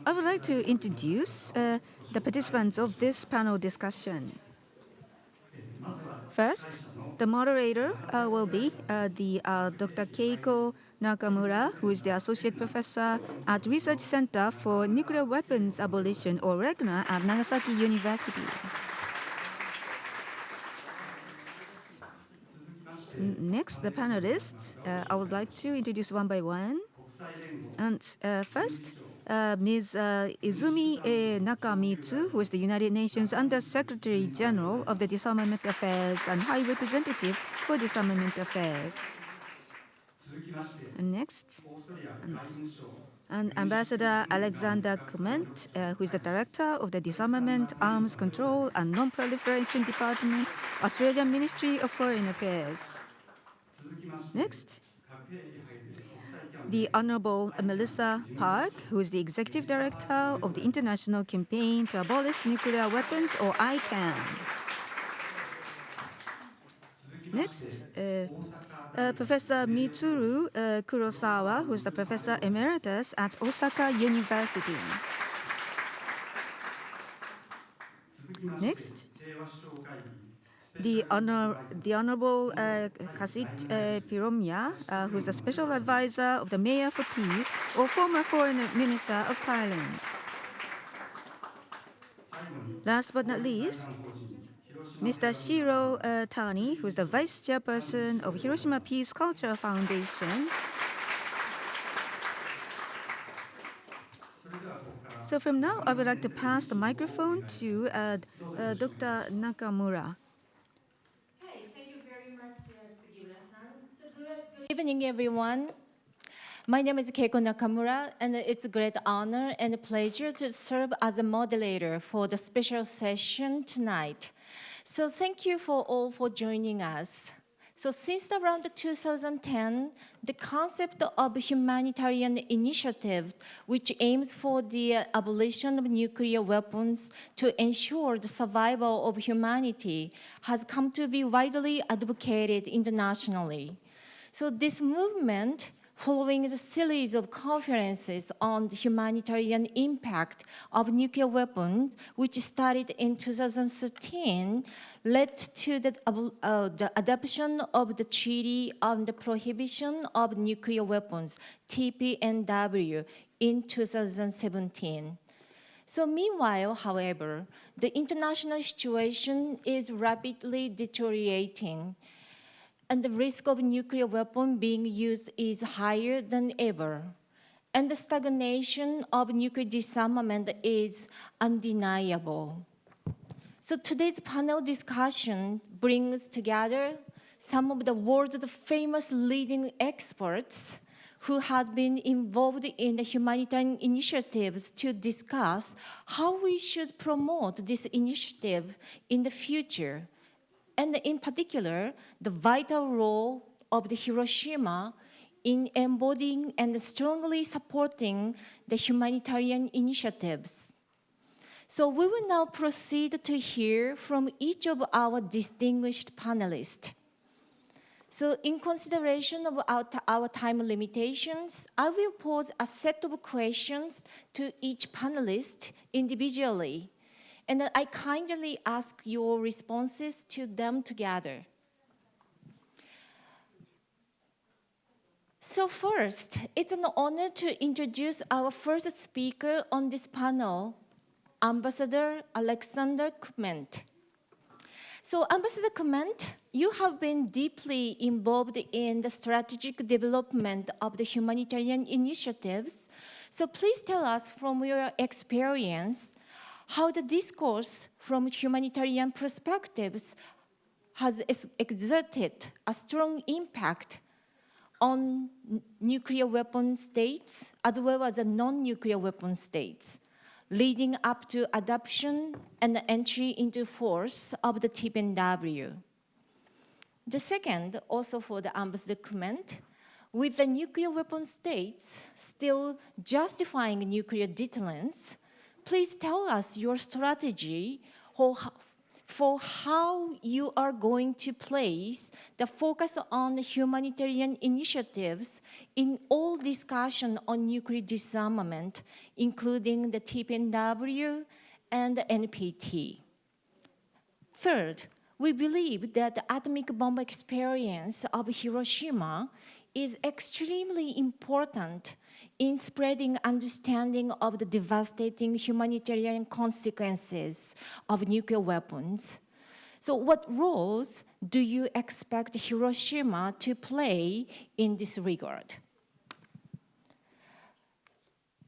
I would like to introduce the participants of this panel discussion. First, the moderator will be Dr. Keiko Nakamura, who is the Associate Professor at Research Center for Nuclear Weapons Abolition, or REGNA, at Nagasaki University. Next, the panelists. I would like to introduce one by one. And first, Ms. Izumi Nakamitsu, who is the United Nations Under Secretary General of the Disarmament Affairs and High Representative for Disarmament Affairs. And next, and Ambassador Alexander Clement, who is the Director of the Disarmament, Arms Control and Non-Proliferation Department, Australian Ministry of Foreign Affairs. Next, the Honorable Melissa Park, who is the Executive Director of the International Campaign to Abolish Nuclear Weapons, or ICAN. Next, Professor Mitsuru Kurosawa, who is the Professor Emeritus at Osaka University. Next, the Honorable Kasit Piromya, who is the Special Advisor of the Mayor for Peace, or former Foreign Minister of Thailand. Last but not least, Mr. Shiro Tani, who is the Vice Chairperson of Hiroshima Peace Culture Foundation. So from now, I would like to pass the microphone to Dr. Nakamura. Good evening, everyone. My name is Keiko Nakamura, and it's a great honor and a pleasure to serve as a moderator for the special session tonight. So thank you all for joining us. So since around 2010, the concept of humanitarian initiative, which aims for the abolition of nuclear weapons to ensure the survival of humanity, has come to be widely advocated internationally. So this movement, following a series of conferences on the humanitarian impact of nuclear weapons, which started in 2013, led to the adoption of the Treaty on the Prohibition of Nuclear Weapons, TPNW, in 2017. So meanwhile, however, the international situation is rapidly deteriorating, and the risk of nuclear weapon being used is higher than ever. And the stagnation of nuclear disarmament is undeniable. So today's panel discussion brings together some of the world's famous leading experts who have been involved in the humanitarian initiatives to discuss how we should promote this initiative in the future, and in particular, the vital role of the Hiroshima in embodying and strongly supporting the humanitarian initiatives. So we will now proceed to hear from each of our distinguished panelists. So in consideration of our time limitations, I will pose a set of questions to each panelist individually, and I kindly ask your responses to them together. So first, it's an honor to introduce our first speaker on this panel, Ambassador Alexander Clement. So Ambassador Clement, you have been deeply involved in the strategic development of the humanitarian initiatives. So please tell us from your experience how the discourse from humanitarian perspectives has exerted a strong impact on nuclear weapon states as well as the non-nuclear weapon states, leading up to adoption and entry into force of the TPNW. The second, also for the Ambassador Clement, with the nuclear weapon states still justifying nuclear deterrence, please tell us your strategy for how you are going to place the focus on humanitarian initiatives in all discussion on nuclear disarmament, including the TPNW and the NPT. Third, we believe that the atomic bomb experience of Hiroshima is extremely important in spreading understanding of the devastating humanitarian consequences of nuclear weapons. So what roles do you expect Hiroshima to play in this regard?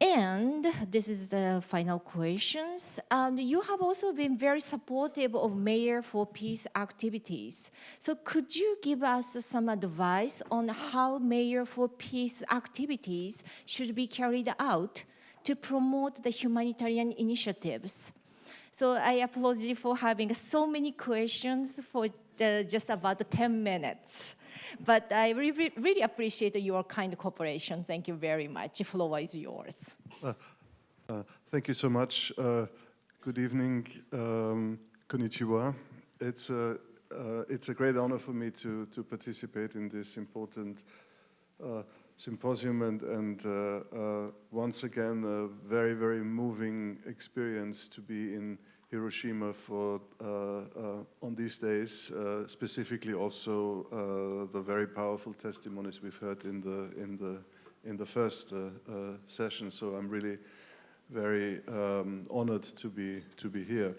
And this is the final questions. You have also been very supportive of Mayor for Peace activities. So could you give us some advice on how Mayor for Peace activities should be carried out to promote the humanitarian initiatives? So I apologize for having so many questions for just about 10 minutes. But I really appreciate your kind cooperation. Thank you very much. The floor is yours. Thank you so much. Good evening, konnichiwa. It's a great honor for me to participate in this important symposium and once again a very, very moving experience to be in Hiroshima for on these days, specifically also the very powerful testimonies we've heard in the first session. So I'm really very honored to be here.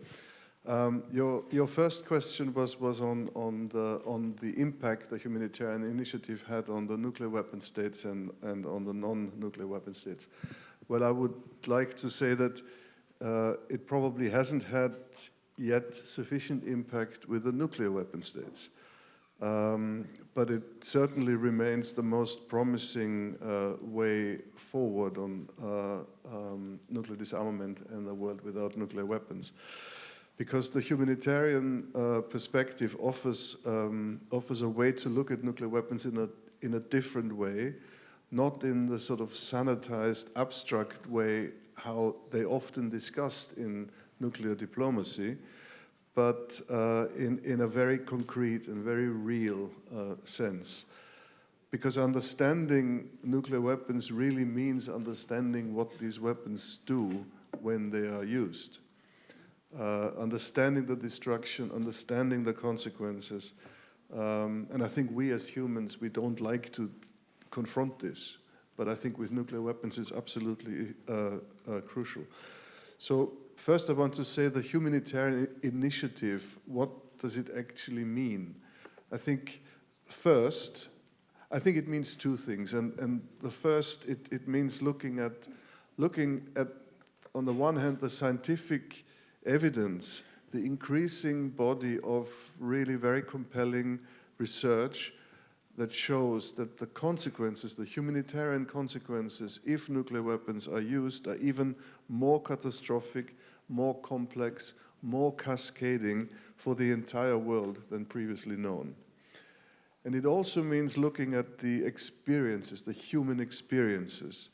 Your first question was on the impact the humanitarian initiative had on the nuclear weapon states and on the non-nuclear weapon states. Well, I would like to say that it probably hasn't had yet sufficient impact with the nuclear weapon states. But it certainly remains the most promising way forward on nuclear disarmament and a world without nuclear weapons. Because the humanitarian perspective offers a way to look at nuclear weapons in a different way, not in the sort of sanitized, abstract way how they often discussed in nuclear diplomacy, but in a very concrete and very real sense. Because understanding nuclear weapons really means understanding what these weapons do when they are used. Understanding the destruction, understanding the consequences. And I think we as humans, we don't like to confront this. But I think with nuclear weapons, it's absolutely crucial. So first I want to say the humanitarian initiative, what does it actually mean? I think first, it means two things. And the first, it means looking at, on the one hand, the scientific evidence, the increasing body of really very compelling research that shows that the consequences, the humanitarian consequences, if nuclear weapons are used, are even more catastrophic, more complex, more cascading for the entire world than previously known. And it also means looking at the experiences, the human experiences.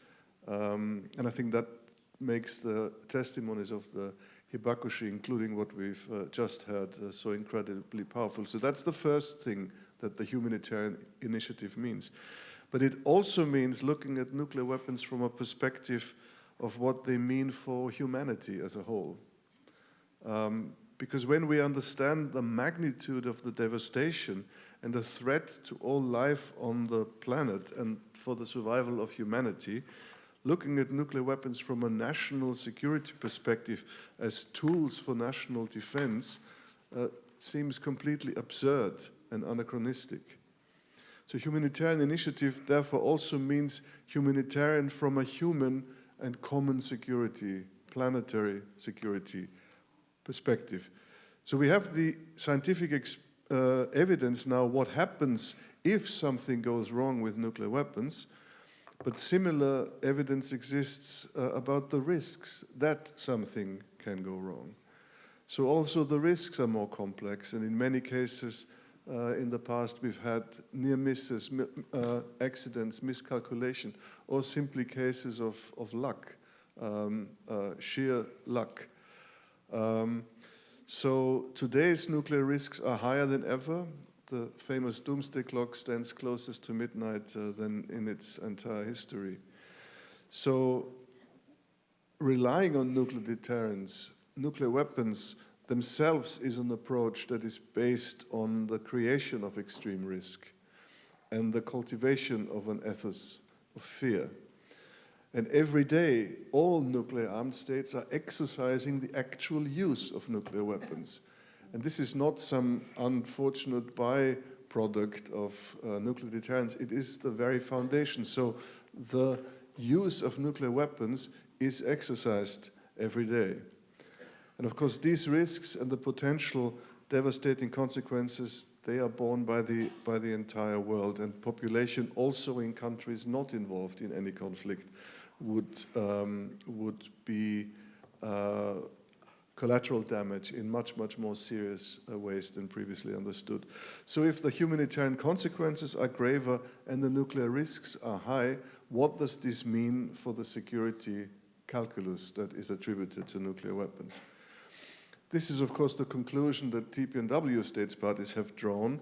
And I think that makes the testimonies of the Hibakushi, including what we've just heard, so incredibly powerful. So that's the first thing that the humanitarian initiative means. But it also means looking at nuclear weapons from a perspective of what they mean for humanity as a whole. Because when we understand the magnitude of the devastation and the threat to all life on the planet and for the survival of humanity, looking at nuclear weapons from a national security perspective as tools for national defense seems completely absurd and anachronistic. So humanitarian initiative therefore also means humanitarian from a human and common security, planetary security perspective. So we have the scientific evidence now what happens if something goes wrong with nuclear weapons, but similar evidence exists about the risks that something can go wrong. So also the risks are more complex, and in many cases in the past we've had near misses, accidents, miscalculation, or simply cases of luck, sheer luck. So today's nuclear risks are higher than ever. The famous doomsday clock stands closest to midnight than in its entire history. So relying on nuclear deterrence, nuclear weapons themselves is an approach that is based on the creation of extreme risk and the cultivation of an ethos of fear. And every day, all nuclear armed states are exercising the actual use of nuclear weapons. And this is not some unfortunate byproduct of nuclear deterrence, it is the very foundation. So the use of nuclear weapons is exercised every day. And of course, these risks and the potential devastating consequences, they are borne by the entire world, and population also in countries not involved in any conflict would be collateral damage in much, much more serious ways than previously understood. So if the humanitarian consequences are graver and the nuclear risks are high, what does this mean for the security calculus that is attributed to nuclear weapons? This is, of course, the conclusion that TPNW states parties have drawn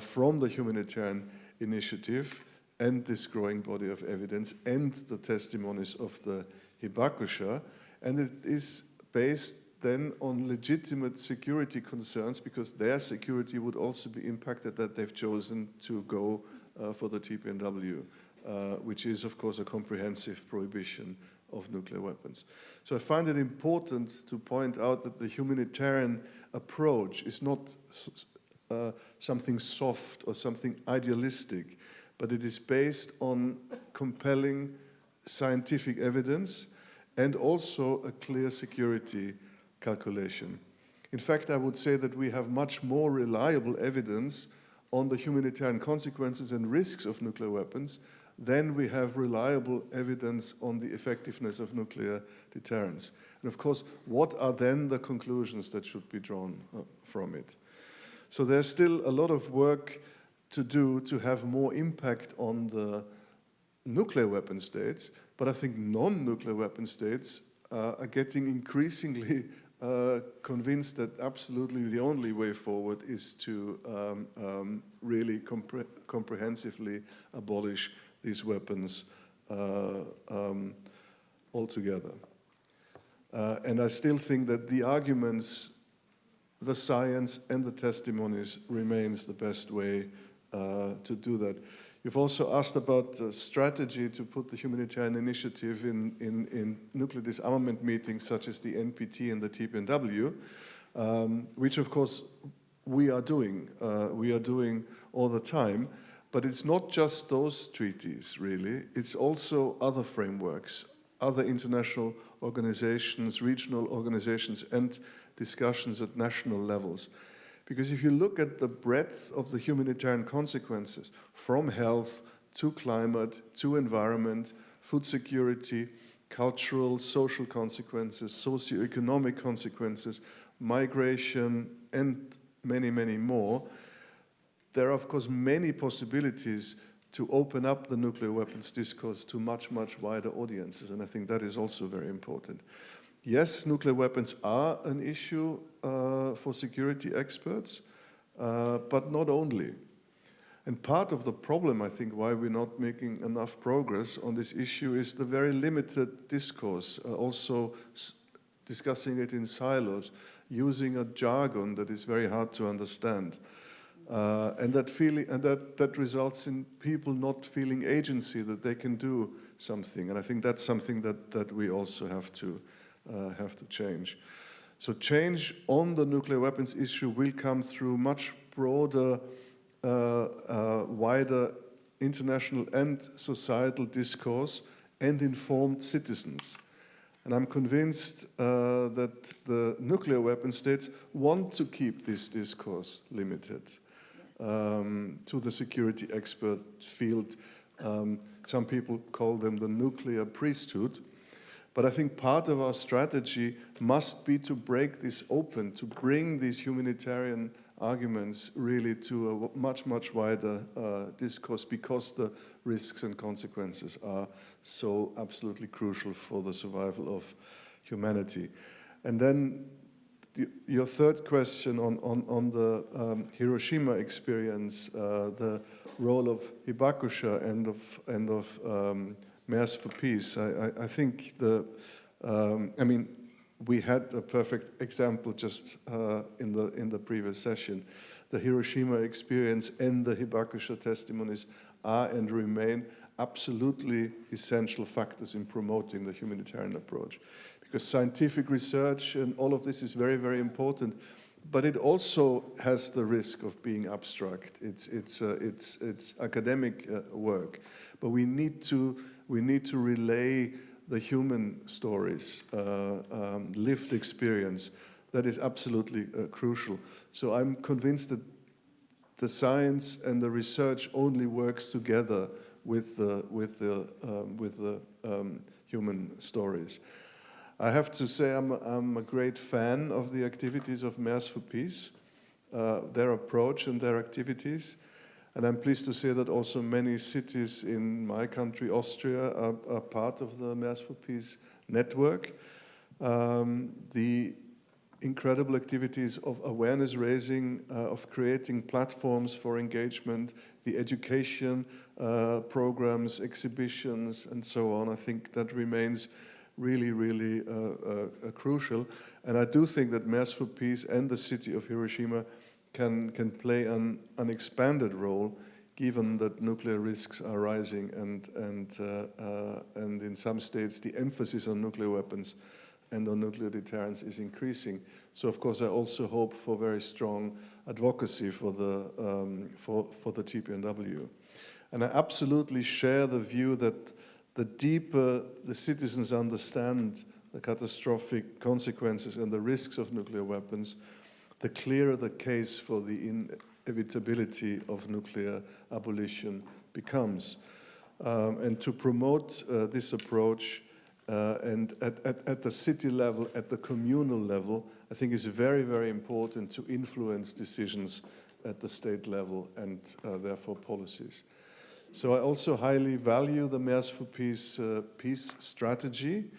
from the humanitarian initiative and this growing body of evidence and the testimonies of the Hibakusha. And it is based then on legitimate security concerns, because their security would also be impacted that they've chosen to go for the TPNW, which is, of course, a comprehensive prohibition of nuclear weapons. So I find it important to point out that the humanitarian approach is not something soft or something idealistic, but it is based on compelling scientific evidence and also a clear security calculation. In fact, I would say that we have much more reliable evidence on the humanitarian consequences and risks of nuclear weapons than we have reliable evidence on the effectiveness of nuclear deterrence. And of course, what are then the conclusions that should be drawn from it? So there's still a lot of work to do to have more impact on the nuclear weapon states, but I think non-nuclear weapon states are getting increasingly convinced that absolutely the only way forward is to really comprehensively abolish these weapons altogether. And I still think that the arguments, the science and the testimonies remains the best way to do that. You've also asked about strategy to put the humanitarian initiative in nuclear disarmament meetings such as the NPT and the TPNW, which of course we are doing all the time. But it's not just those treaties, really. It's also other frameworks, other international organizations, regional organizations, and discussions at national levels. Because if you look at the breadth of the humanitarian consequences, from health to climate to environment, food security, cultural, social consequences, socioeconomic consequences, migration, and many, many more, there are, of course, many possibilities to open up the nuclear weapons discourse to much, much wider audiences, and I think that is also very important. Yes, nuclear weapons are an issue for security experts, but not only. And part of the problem, I think, why we're not making enough progress on this issue is the very limited discourse, also discussing it in silos, using a jargon that is very hard to understand. And that results in people not feeling agency, that they can do something. And I think that's something that we also have to change. So change on the nuclear weapons issue will come through much broader, wider international and societal discourse and informed citizens. And I'm convinced that the nuclear weapon states want to keep this discourse limited to the security expert field. Some people call them the nuclear priesthood. But I think part of our strategy must be to break this open, to bring these humanitarian arguments really to a much, much wider discourse, because the risks and consequences are so absolutely crucial for the survival of humanity. And then Your third question on the Hiroshima experience, the role of Hibakusha and of Mayors for Peace. I think I mean, we had a perfect example just in the previous session. The Hiroshima experience and the Hibakusha testimonies are and remain absolutely essential factors in promoting the humanitarian approach. Because scientific research and all of this is very, very important, but it also has the risk of being abstract. It's academic work, but we need to relay the human stories, lived experience. That is absolutely crucial. So I'm convinced that the science and the research only works together with the human stories. I have to say I'm a great fan of the activities of Mayors for Peace, their approach and their activities. And I'm pleased to say that also many cities in my country, Austria, are part of the Mayors for Peace network. The incredible activities of awareness raising, of creating platforms for engagement, the education programs, exhibitions, and so on. I think that remains really, really crucial. And I do think that Mayors for Peace and the city of Hiroshima can play an expanded role, given that nuclear risks are rising and in some states the emphasis on nuclear weapons and on nuclear deterrence is increasing. So of course I also hope for very strong advocacy for the TPNW. And I absolutely share the view that the deeper the citizens understand the catastrophic consequences and the risks of nuclear weapons, the clearer the case for the inevitability of nuclear abolition becomes. And to promote this approach and at the city level, at the communal level, I think is very, very important to influence decisions at the state level and therefore policies. So I also highly value the Mayors for Peace peace strategy.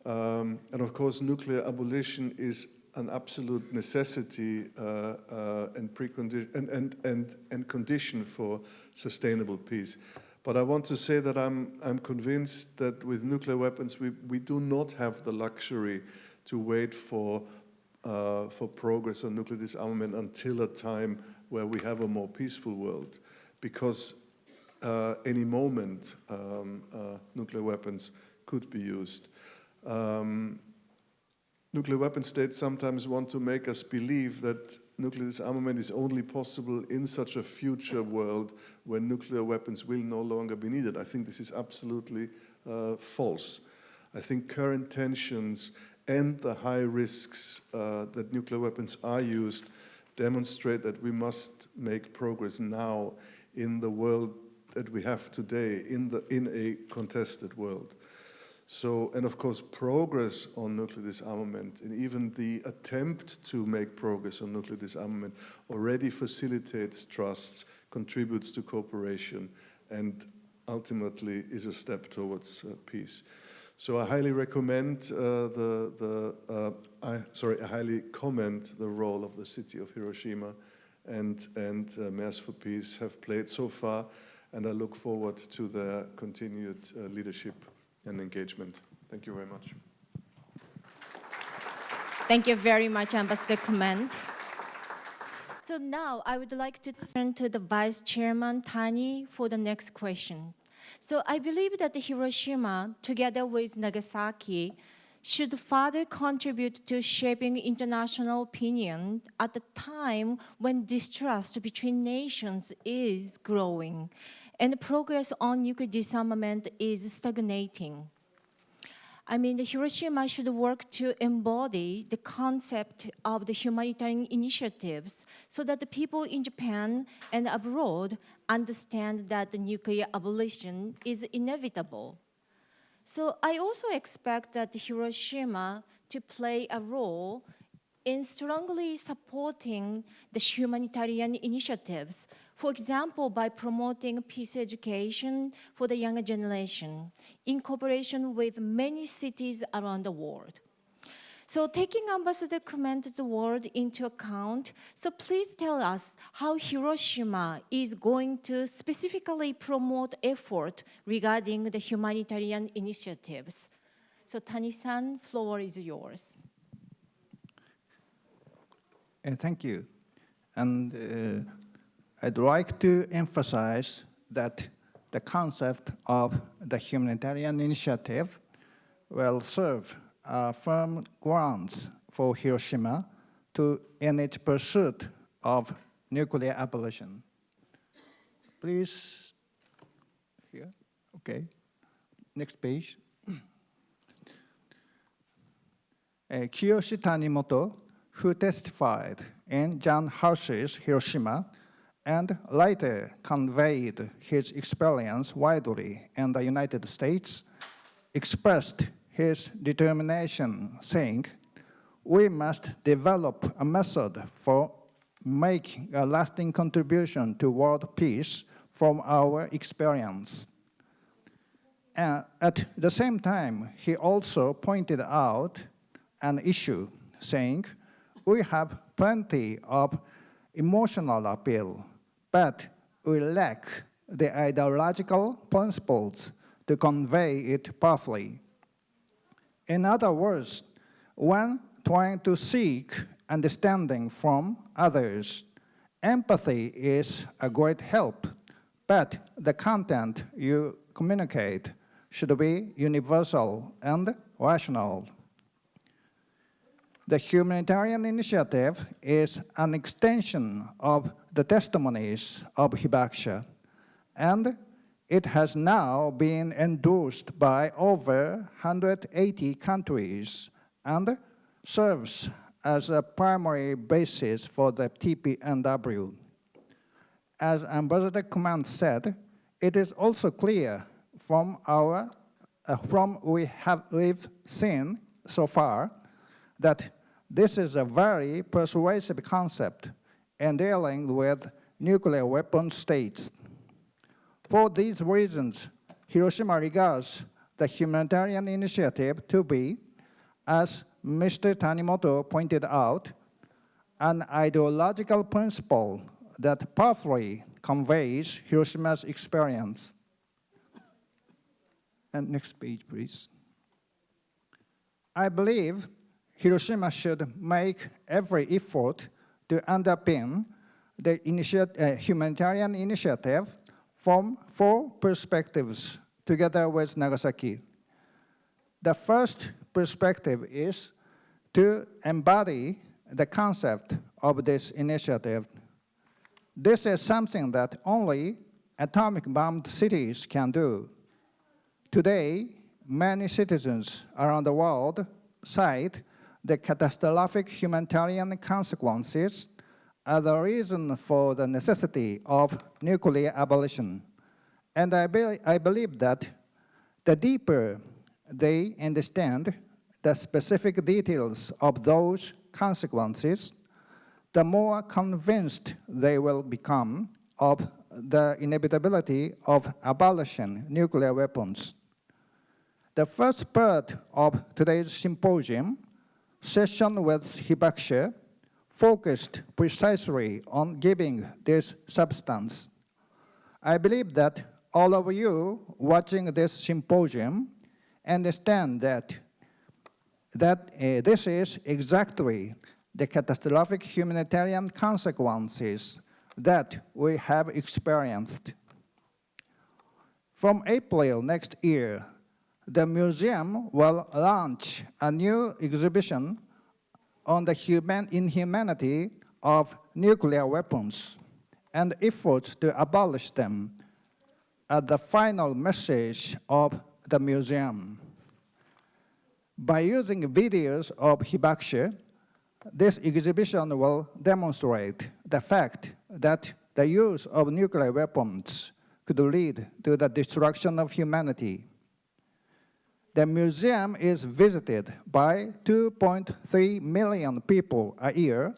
And of course, nuclear abolition is an absolute necessity and precondition and condition for sustainable peace. But I want to say that I'm convinced that with nuclear weapons, we do not have the luxury to wait for progress on nuclear disarmament until a time where we have a more peaceful world, because any moment nuclear weapons could be used. Nuclear weapon states sometimes want to make us believe that nuclear disarmament is only possible in such a future world when nuclear weapons will no longer be needed. I think this is absolutely false. I think current tensions and the high risks that nuclear weapons are used demonstrate that we must make progress now in the world that we have today, in a contested world. So, and of course, progress on nuclear disarmament and even the attempt to make progress on nuclear disarmament already facilitates trusts, contributes to cooperation, and ultimately is a step towards peace. So I highly recommend I highly commend the role of the city of Hiroshima and Mayors for Peace have played so far, and I look forward to their continued leadership and engagement. Thank you very much. Thank you very much, Ambassador Clement. So now I would like to turn to the Vice Chairman Tani for the next question. So I believe that Hiroshima, together with Nagasaki, should further contribute to shaping international opinion at the time when distrust between nations is growing and progress on nuclear disarmament is stagnating. I mean, Hiroshima should work to embody the concept of the humanitarian initiatives so that the people in Japan and abroad understand that the nuclear abolition is inevitable. So I also expect that Hiroshima to play a role in strongly supporting the humanitarian initiatives, for example, by promoting peace education for the younger generation in cooperation with many cities around the world. So taking Ambassador Komento's word into account, so please tell us how Hiroshima is going to specifically promote effort regarding the humanitarian initiatives. So Tani-san, floor is yours. Thank you. And I'd like to emphasize that the concept of the humanitarian initiative will serve firm grounds for Hiroshima in its pursuit of nuclear abolition. Please, here, okay. Next page. Kiyoshi Tanimoto, who testified in John House's Hiroshima and later conveyed his experience widely in the United States, expressed his determination, saying, "We must develop a method for making a lasting contribution to world peace from our experience." And at the same time, he also pointed out an issue, saying, "We have plenty of emotional appeal, but we lack the ideological principles to convey it powerfully." In other words, when trying to seek understanding from others, empathy is a great help, but the content you communicate should be universal and rational. The humanitarian initiative is an extension of the testimonies of Hibakusha, and it has now been endorsed by over 180 countries and serves as a primary basis for the TPNW. As Ambassador Command said, it is also clear from we've seen so far that this is a very persuasive concept in dealing with nuclear weapon states. For these reasons, Hiroshima regards the humanitarian initiative to be, as Mr. Tanimoto pointed out, an ideological principle that powerfully conveys Hiroshima's experience. And next page, please. I believe Hiroshima should make every effort to underpin the humanitarian initiative from 4 perspectives together with Nagasaki. The first perspective is to embody the concept of this initiative. This is something that only atomic-bombed cities can do. Today, many citizens around the world cite the catastrophic humanitarian consequences are the reason for the necessity of nuclear abolition. And I believe that the deeper they understand the specific details of those consequences, the more convinced they will become of the inevitability of abolishing nuclear weapons. The first part of today's symposium, session with Hibakusha, focused precisely on giving this substance. I believe that all of you watching this symposium understand that this is exactly the catastrophic humanitarian consequences that we have experienced. From April next year, the museum will launch a new exhibition on the inhumanity of nuclear weapons and efforts to abolish them as the final message of the museum. By using videos of Hibakusha, this exhibition will demonstrate the fact that the use of nuclear weapons could lead to the destruction of humanity. The museum is visited by 2.3 million people a year,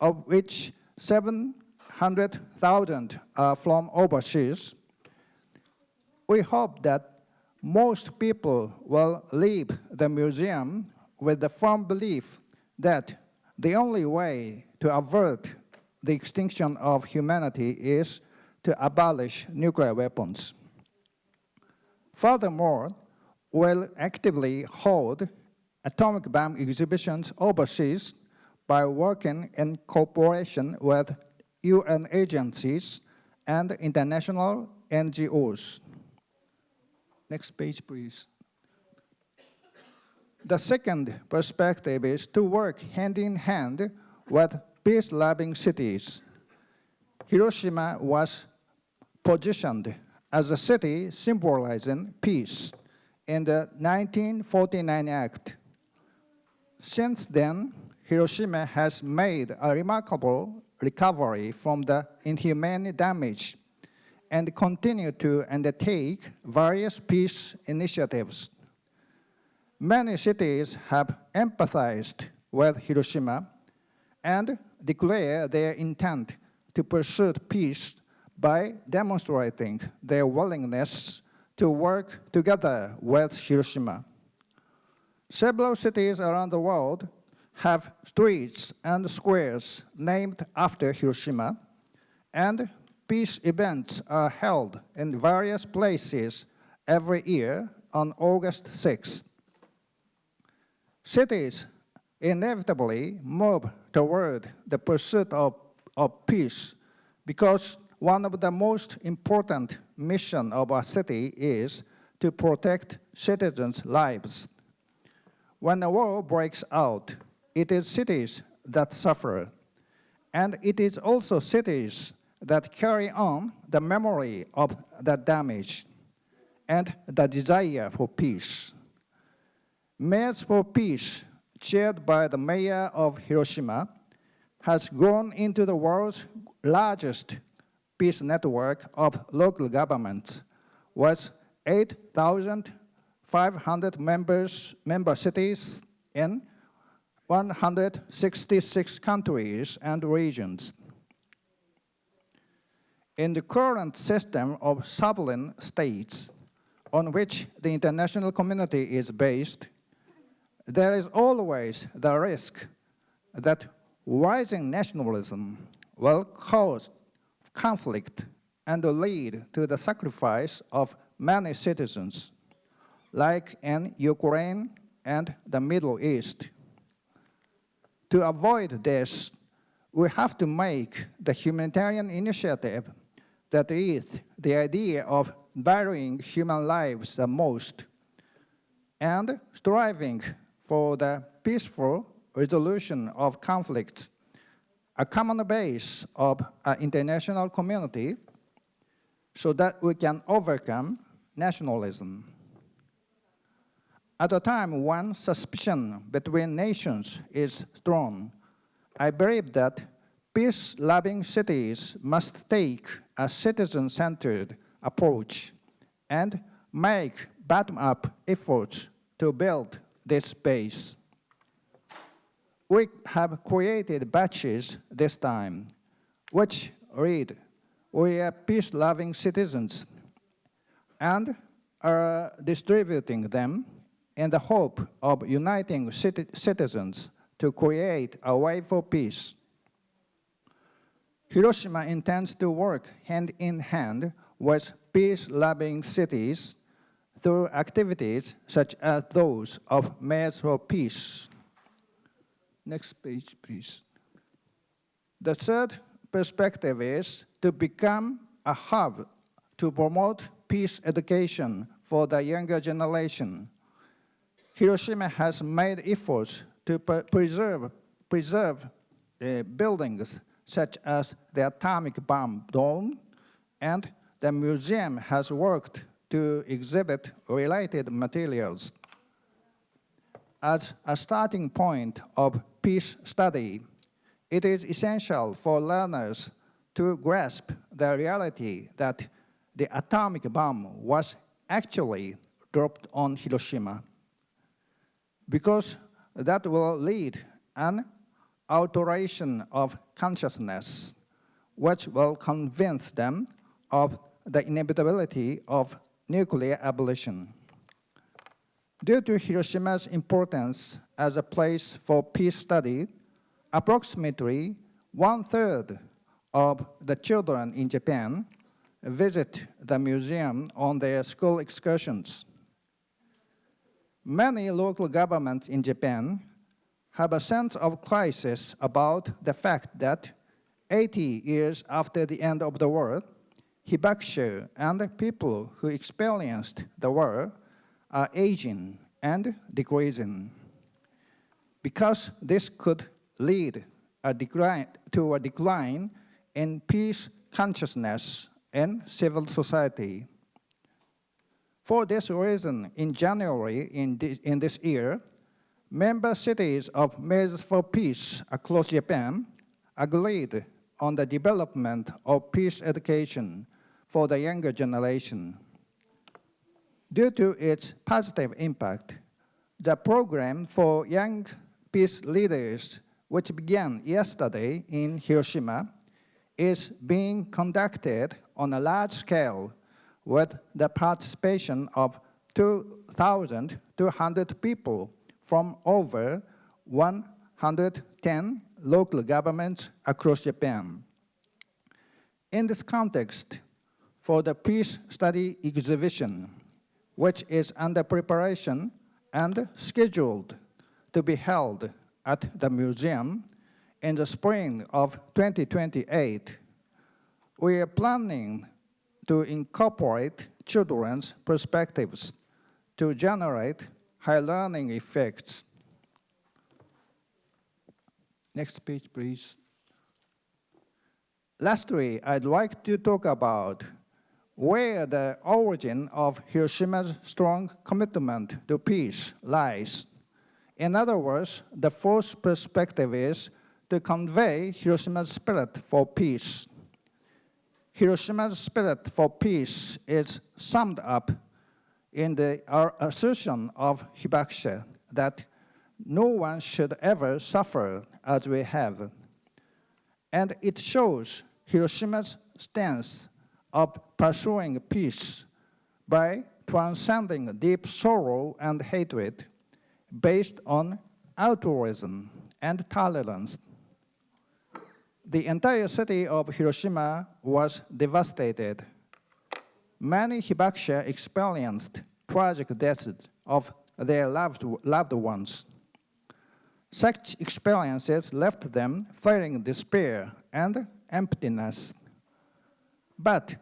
of which 700,000 are from overseas. We hope that most people will leave the museum with the firm belief that the only way to avert the extinction of humanity is to abolish nuclear weapons. Furthermore, will actively hold atomic bomb exhibitions overseas by working in cooperation with UN agencies and international NGOs. Next page, please. The second perspective is to work hand in hand with peace-loving cities. Hiroshima was positioned as a city symbolizing peace in the 1949 Act. Since then, Hiroshima has made a remarkable recovery from the inhumane damage and continue to undertake various peace initiatives. Many cities have empathized with Hiroshima and declare their intent to pursue peace by demonstrating their willingness to work together with Hiroshima. Several cities around the world have streets and squares named after Hiroshima, and peace events are held in various places every year on August 6th. Cities inevitably move toward the pursuit of peace because one of the most important missions of a city is to protect citizens' lives. When a war breaks out, it is cities that suffer, and it is also cities that carry on the memory of that damage and the desire for peace. Mayors for Peace, chaired by the mayor of Hiroshima, has grown into the world's largest peace network of local governments, with 8,500 member cities in 166 countries and regions. In the current system of sovereign states, on which the international community is based, there is always the risk that rising nationalism will cause conflict and lead to the sacrifice of many citizens, like in Ukraine and the Middle East. To avoid this, we have to make the humanitarian initiative, that is, the idea of valuing human lives the most, and striving for the peaceful resolution of conflicts, a common base of an international community, so that we can overcome nationalism. At a time when suspicion between nations is strong, I believe that peace-loving cities must take a citizen-centered approach and make bottom-up efforts to build this base. We have created badges this time, which read, "We are peace-loving citizens," and are distributing them in the hope of uniting citizens to create a way for peace. Hiroshima intends to work hand in hand with peace-loving cities through activities such as those of Mayors for Peace. Next page, please. The third perspective is to become a hub to promote peace education for the younger generation. Hiroshima has made efforts to preserve buildings such as the atomic bomb dome, and the museum has worked to exhibit related materials. As a starting point of peace study, it is essential for learners to grasp the reality that the atomic bomb was actually dropped on Hiroshima, because that will lead an alteration of consciousness, which will convince them of the inevitability of nuclear abolition. Due to Hiroshima's importance as a place for peace study, approximately 1/3 of the children in Japan visit the museum on their school excursions. Many local governments in Japan have a sense of crisis about the fact that 80 years after the end of the war, hibakusha and the people who experienced the war are aging and decreasing. Because this could lead to a decline in peace consciousness in civil society. For this reason, in January in this year, member cities of Measures for Peace across Japan agreed on the development of peace education for the younger generation. Due to its positive impact, the program for young peace leaders, which began yesterday in Hiroshima, is being conducted on a large scale with the participation of 2,200 people from over 110 local governments across Japan. In this context, for the peace study exhibition, which is under preparation and scheduled to be held at the museum in the spring of 2028, we are planning to incorporate children's perspectives to generate high learning effects. Next page, please. Lastly, I'd like to talk about where the origin of Hiroshima's strong commitment to peace lies. In other words, the fourth perspective is to convey Hiroshima's spirit for peace. Hiroshima's spirit for peace is summed up in our assertion of hibakusha that no one should ever suffer as we have. And it shows Hiroshima's stance of pursuing peace by transcending deep sorrow and hatred based on altruism and tolerance. The entire city of Hiroshima was devastated. Many hibakusha experienced tragic deaths of their loved ones. Such experiences left them feeling despair and emptiness. But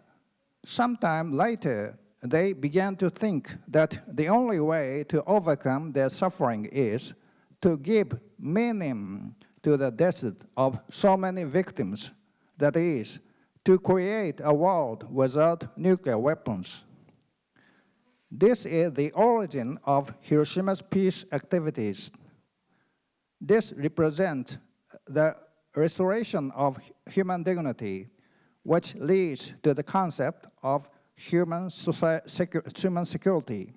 sometime later, they began to think that the only way to overcome their suffering is to give meaning to the deaths of so many victims, that is, to create a world without nuclear weapons. This is the origin of Hiroshima's peace activities. This represents the restoration of human dignity, which leads to the concept of human security.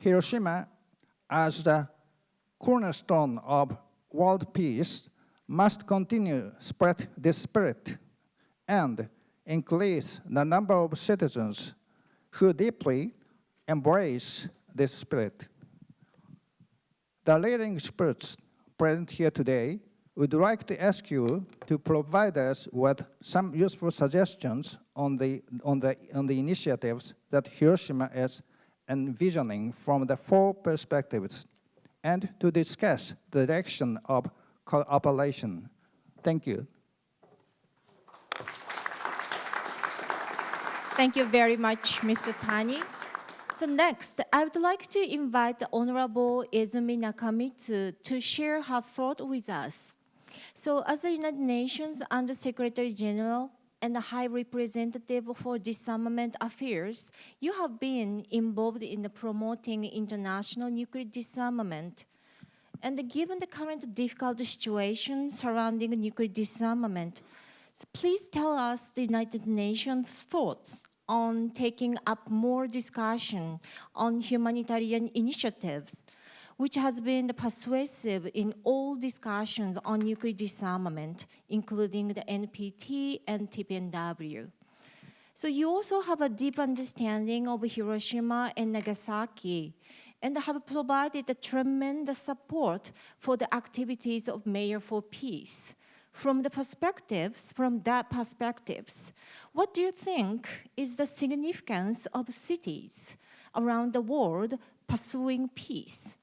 Hiroshima, as the cornerstone of world peace, must continue to spread this spirit and increase the number of citizens who deeply embrace this spirit. The leading experts present here today would like to ask you to provide us with some useful suggestions on the initiatives that Hiroshima is envisioning from the four perspectives, and to discuss the direction of cooperation. Thank you. Thank you very much, Mr. Tani. So next, I would like to invite the Honorable Izumi Nakamitsu to share her thought with us. So as the United Nations Under Secretary General and the High Representative for Disarmament Affairs, you have been involved in the promoting international nuclear disarmament. And given the current difficult situation surrounding nuclear disarmament, so please tell us the United Nations thoughts on taking up more discussion on humanitarian initiatives, which has been persuasive in all discussions on nuclear disarmament, including the NPT and TPNW. So you also have a deep understanding of Hiroshima and Nagasaki and have provided a tremendous support for the activities of Mayor for Peace. From that perspectives, what do you think is the significance of cities around the world pursuing peace?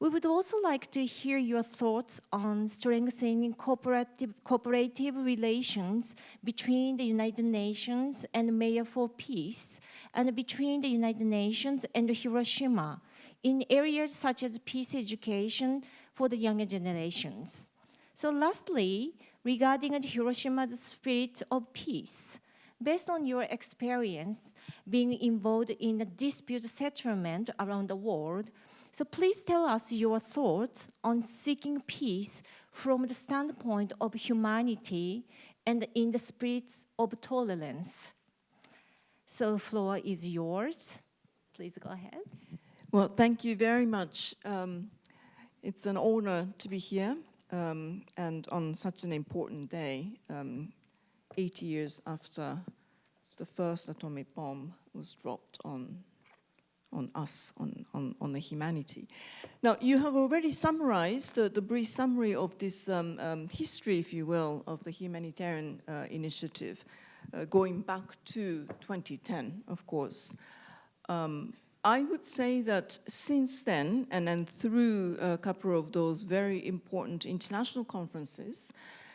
We would also like to hear your thoughts on strengthening cooperative relations between the United Nations and Mayor for Peace, and between the United Nations and Hiroshima in areas such as peace education for the younger generations. So lastly, regarding Hiroshima's spirit of peace, based on your experience being involved in a dispute settlement around the world, so please tell us your thoughts on seeking peace from the standpoint of humanity and in the spirit of tolerance. So the floor is yours. Please go ahead. Well, thank you very much. It's an honor to be here and on such an important day, 80 years after the first atomic bomb was dropped on us, on the humanity. Now, you have already summarized the brief summary of this history, if you will, of the humanitarian initiative, going back to 2010, of course. I would say that since then, and then through a couple of those very important international conferences,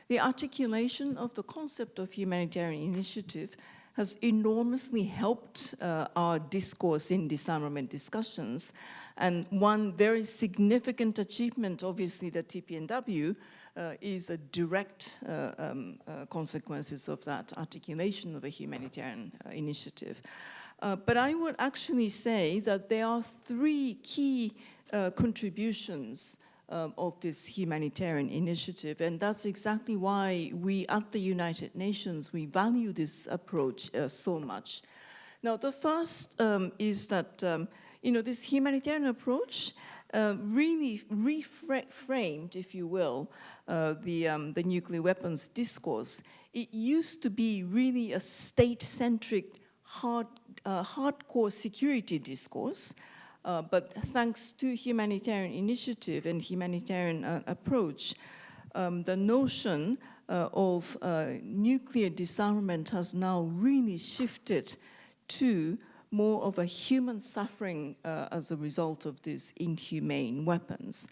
the articulation of the concept of humanitarian initiative has enormously helped our discourse in disarmament discussions. And one very significant achievement, obviously, that TPNW is a direct consequences of that articulation of a humanitarian initiative. But I would actually say that there are three key contributions of this humanitarian initiative, and that's exactly why we at the United Nations, we value this approach so much. Now, the first is that, this humanitarian approach really reframed, if you will, the nuclear weapons discourse. It used to be really a state-centric, hardcore security discourse, but thanks to humanitarian initiative and humanitarian approach, the notion of nuclear disarmament has now really shifted to more of a human suffering as a result of these inhumane weapons.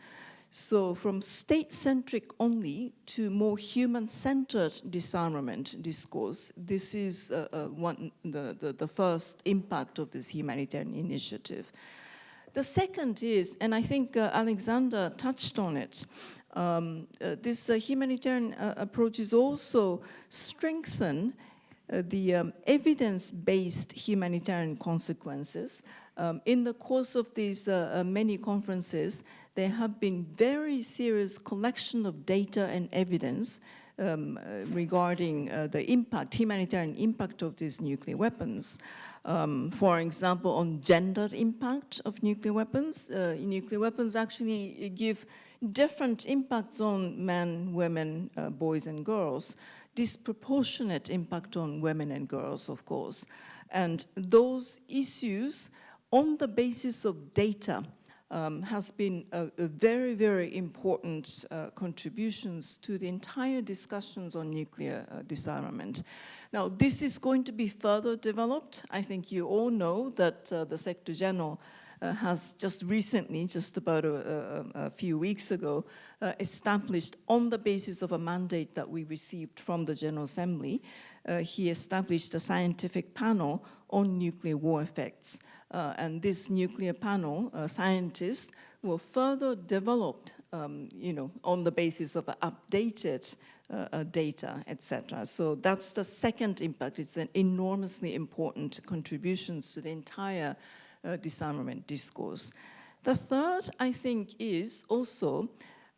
So from state-centric only to more human-centered disarmament discourse, this is the first impact of this humanitarian initiative. The second is, and I think Alexander touched on it, this humanitarian approach is also strengthen the evidence-based humanitarian consequences. In the course of these many conferences, there have been very serious collection of data and evidence regarding the impact, humanitarian impact of these nuclear weapons. For example, on gender impact of nuclear weapons. Nuclear weapons actually give different impacts on men, women, boys and girls, disproportionate impact on women and girls, of course. And those issues on the basis of data has been a very, very important contributions to the entire discussions on nuclear disarmament. Now, this is going to be further developed. I think you all know that the Secretary General has just recently, just about a few weeks ago, established on the basis of a mandate that we received from the General Assembly, he established a scientific panel on nuclear war effects. And this nuclear panel, scientists will further develop, on the basis of updated data, etc. So that's the second impact. It's an enormously important contributions to the entire disarmament discourse. The third, I think, is also,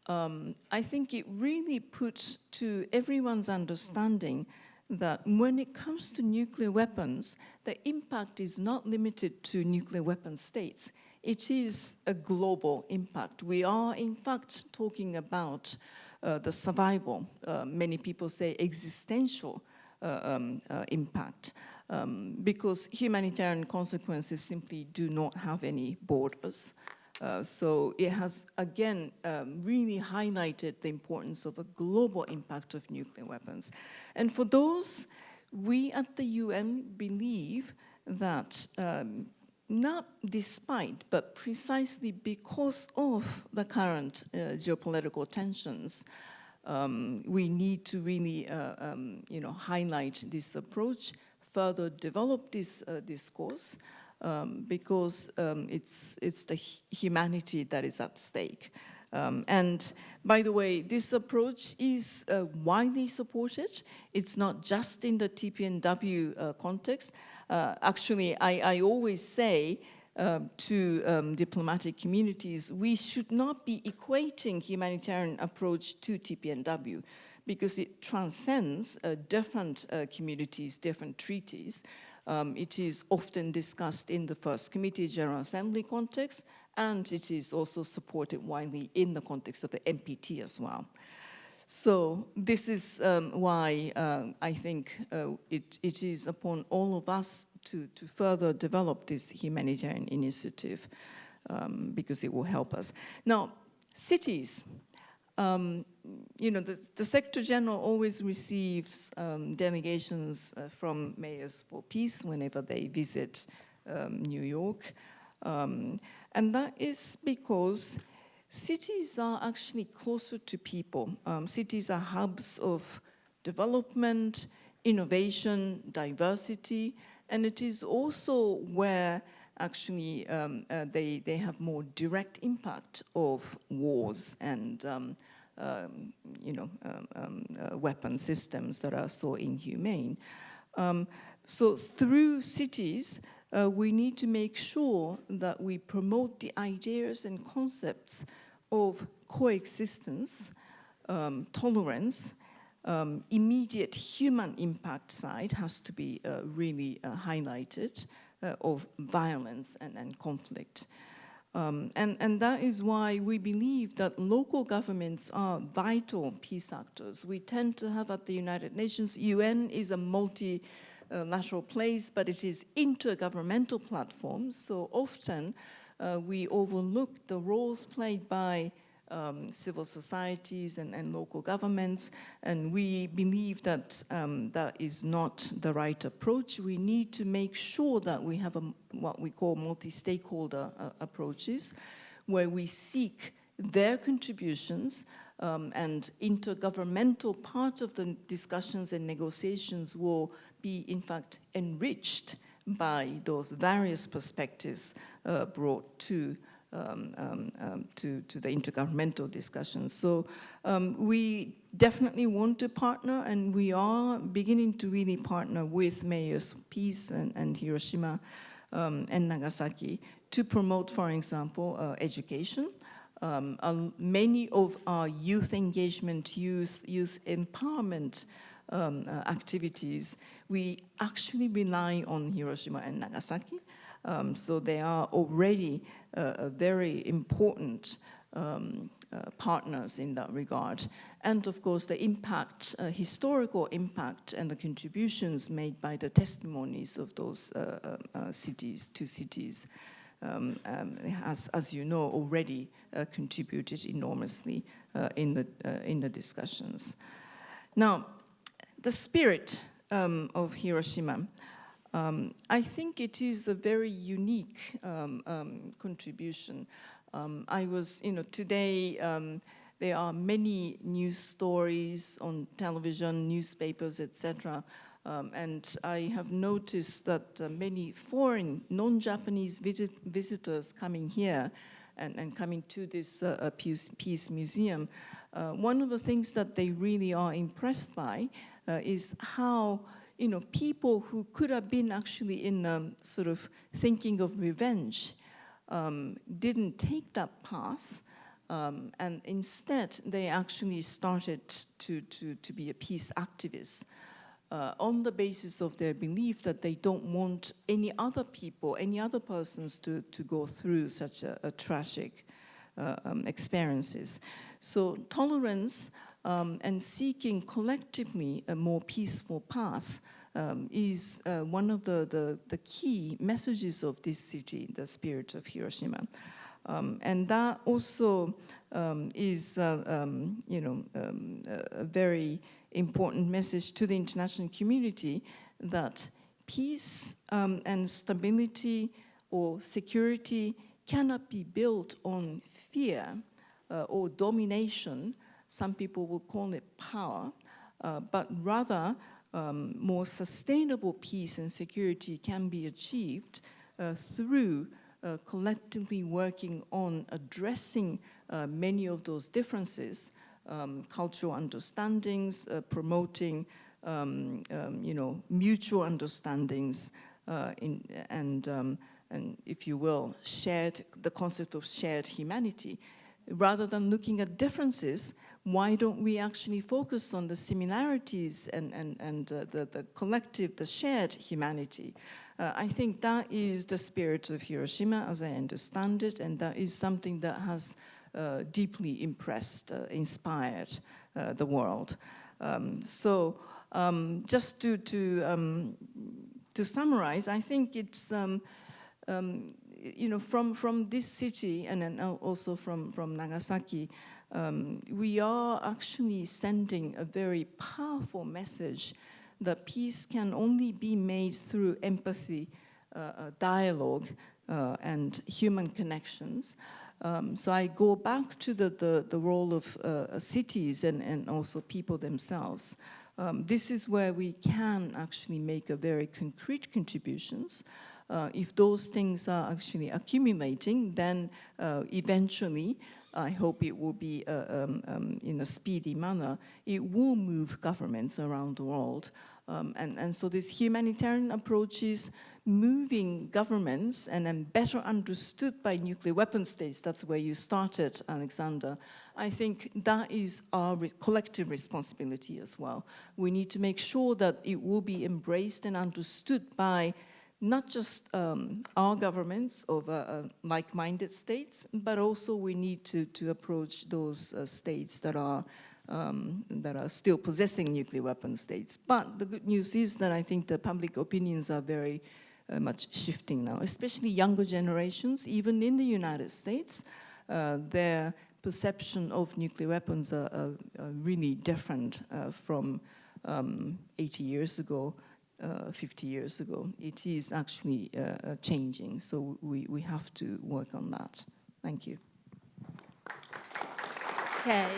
I think it really puts to everyone's understanding that when it comes to nuclear weapons, the impact is not limited to nuclear weapon states. It is a global impact. We are, in fact, talking about the survival, many people say existential impact. because humanitarian consequences simply do not have any borders. So it has, again, really highlighted the importance of a global impact of nuclear weapons. And for those, we at the UN believe that not despite, but precisely because of the current geopolitical tensions, we need to really highlight this approach, further develop this discourse, because it's the humanity that is at stake. And by the way, this approach is widely supported. It's not just in the TPNW context. Actually, I always say to diplomatic communities, we should not be equating humanitarian approach to TPNW because it transcends different communities, different treaties. It is often discussed in the First Committee General Assembly context, and it is also supported widely in the context of the NPT as well. So this is why I think it is upon all of us to further develop this humanitarian initiative because it will help us. Now, cities. The Secretary General always receives delegations from mayors for peace whenever they visit New York. And that is because cities are actually closer to people. Cities are hubs of development, innovation, diversity, and it is also where actually they have more direct impact of wars and weapon systems that are so inhumane. So through cities, we need to make sure that we promote the ideas and concepts of coexistence, tolerance, immediate human impact side has to be really highlighted, of violence and conflict. And that is why we believe that local governments are vital peace actors. We tend to have at the United Nations, UN is a multilateral place, but it is intergovernmental platforms. So often we overlook the roles played by civil societies and local governments, and we believe that that is not the right approach. We need to make sure that we have what we call multi-stakeholder approaches, where we seek their contributions, and intergovernmental part of the discussions and negotiations will be, in fact, enriched by those various perspectives brought to the intergovernmental discussions. So we definitely want to partner, and we are beginning to really partner with mayors of peace and Hiroshima and Nagasaki to promote, for example, education. Many of our youth engagement, youth empowerment activities, we actually rely on Hiroshima and Nagasaki. So they are already very important partners in that regard. And of course, the impact, historical impact and the contributions made by the testimonies of those two cities has, as you know, already contributed enormously in the discussions. Now, the spirit of Hiroshima, I think it is a very unique contribution. I was, today there are many news stories on television, newspapers, etc. And I have noticed that many foreign, non-Japanese visitors coming here and coming to this Peace Museum, one of the things that they really are impressed by is how people who could have been actually in sort of thinking of revenge didn't take that path, and instead they actually started to be a peace activist on the basis of their belief that they don't want any other people, any other persons to go through such a tragic experiences. So tolerance and seeking collectively a more peaceful path is one of the key messages of this city, the spirit of Hiroshima. And that also is, a very important message to the international community that peace and stability or security cannot be built on fear or domination. Some people will call it power, but rather more sustainable peace and security can be achieved through collectively working on addressing many of those differences, cultural understandings, promoting mutual understandings, and if you will, the concept of shared humanity. Rather than looking at differences, why don't we actually focus on the similarities and the collective, the shared humanity? I think that is the spirit of Hiroshima, as I understand it, and that is something that has deeply impressed, inspired the world. Just to summarize, I think it's from this city and then also from Nagasaki, we are actually sending a very powerful message that peace can only be made through empathy, dialogue, and human connections. So I go back to the role of cities and also people themselves. This is where we can actually make a very concrete contributions. If those things are actually accumulating, then eventually, I hope it will be in a speedy manner, it will move governments around the world. And so this humanitarian approach is moving governments and then better understood by nuclear weapon states. That's where you started, Alexander. I think that is our collective responsibility as well. We need to make sure that it will be embraced and understood by not just our governments of like-minded states, but also we need to approach those states that are still possessing nuclear weapon states. But the good news is that I think the public opinions are very much shifting now, especially younger generations, even in the United States. Their perception of nuclear weapons are really different from 80 years ago. 50 years ago. It is actually changing, so we have to work on that. Thank you. Okay,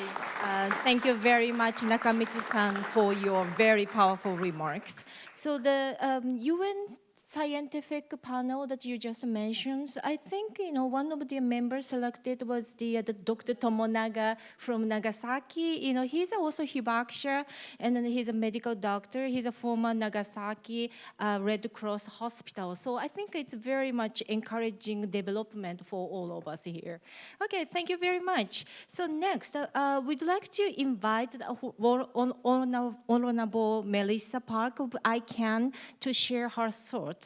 thank you very much, Nakamitsu-san, for your very powerful remarks. So the UN scientific panel that you just mentioned, I think one of the members selected was the Dr. Tomonaga from Nagasaki. He's also Hibakusha, and then he's a medical doctor. He's a former Nagasaki Red Cross hospital. So I think it's very much encouraging development for all of us here. Okay, thank you very much. So next, we'd like to invite the Honorable Melissa Park of ICANN to share her thoughts.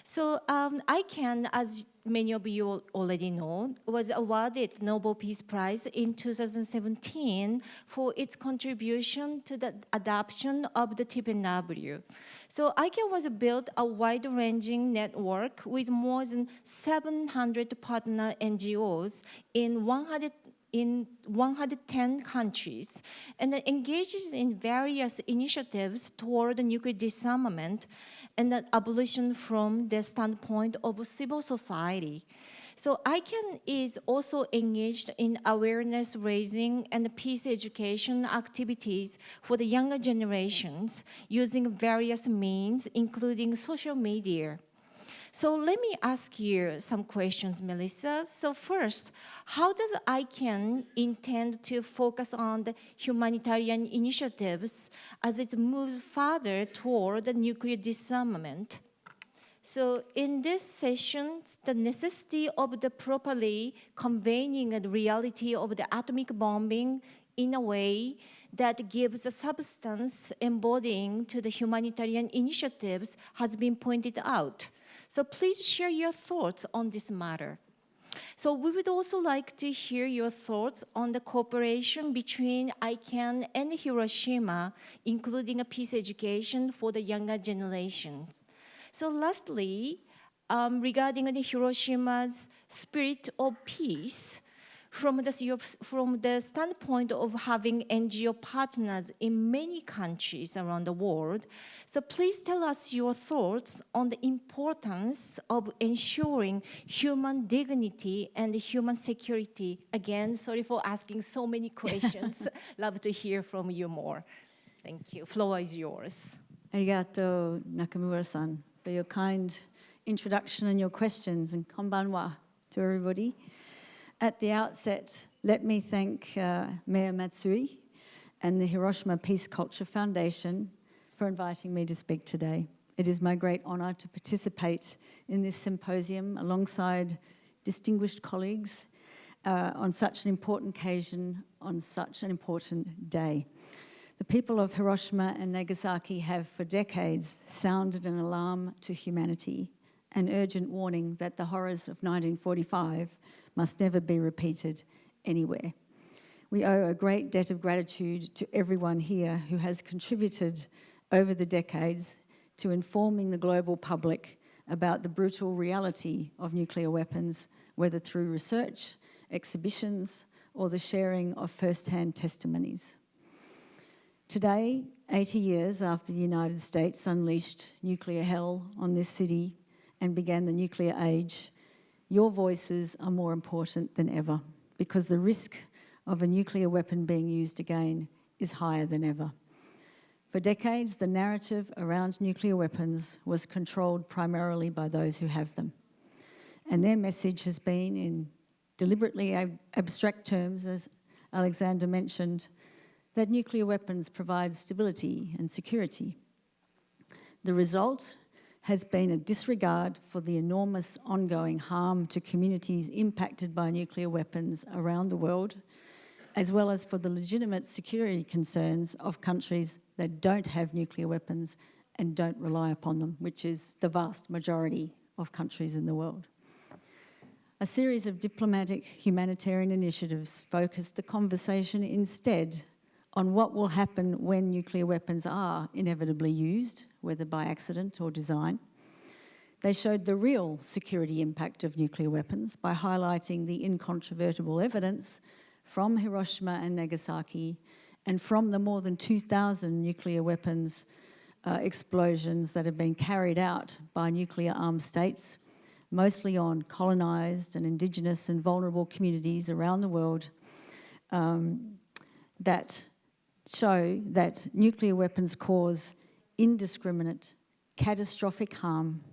So ICANN, as many of you already know, was awarded Nobel Peace Prize in 2017 for its contribution to the adoption of the TPNW. So ICANN was built a wide-ranging network with more than 700 partner NGOs in 110 countries, and engages in various initiatives toward nuclear disarmament and abolition from the standpoint of civil society. So ICANN is also engaged in awareness raising and peace education activities for the younger generations using various means, including social media. So let me ask you some questions, Melissa. So first, how does ICANN intend to focus on the humanitarian initiatives as it moves further toward the nuclear disarmament? So in this session, the necessity of the properly conveying the reality of the atomic bombing in a way that gives a substance embodying to the humanitarian initiatives has been pointed out. So please share your thoughts on this matter. So we would also like to hear your thoughts on the cooperation between ICANN and Hiroshima, including a peace education for the younger generations. So lastly, regarding the Hiroshima's spirit of peace, from the standpoint of having NGO partners in many countries around the world, so please tell us your thoughts on the importance of ensuring human dignity and human security. Again, sorry for asking so many questions. Love to hear from you more. Thank you. Floor is yours. Arigato, Nakamura-san, for your kind introduction and your questions, and konbanwa to everybody. At the outset, let me thank Mayor Matsui and the Hiroshima Peace Culture Foundation for inviting me to speak today. It is my great honour to participate in this symposium alongside distinguished colleagues on such an important occasion, on such an important day. The people of Hiroshima and Nagasaki have for decades sounded an alarm to humanity, an urgent warning that the horrors of 1945 must never be repeated anywhere. We owe a great debt of gratitude to everyone here who has contributed over the decades to informing the global public about the brutal reality of nuclear weapons, whether through research, exhibitions, or the sharing of first-hand testimonies. Today, 80 years after the United States unleashed nuclear hell on this city and began the nuclear age, your voices are more important than ever because the risk of a nuclear weapon being used again is higher than ever. For decades, the narrative around nuclear weapons was controlled primarily by those who have them. And their message has been, in deliberately abstract terms, as Alexander mentioned, that nuclear weapons provide stability and security. The result has been a disregard for the enormous ongoing harm to communities impacted by nuclear weapons around the world, as well as for the legitimate security concerns of countries that don't have nuclear weapons and don't rely upon them, which is the vast majority of countries in the world. A series of diplomatic humanitarian initiatives focused the conversation instead on what will happen when nuclear weapons are inevitably used, whether by accident or design. They showed the real security impact of nuclear weapons by highlighting the incontrovertible evidence from Hiroshima and Nagasaki and from the more than 2,000 nuclear weapons explosions that have been carried out by nuclear-armed states, mostly on colonised and indigenous and vulnerable communities around the world, that show that nuclear weapons cause indiscriminate, catastrophic harm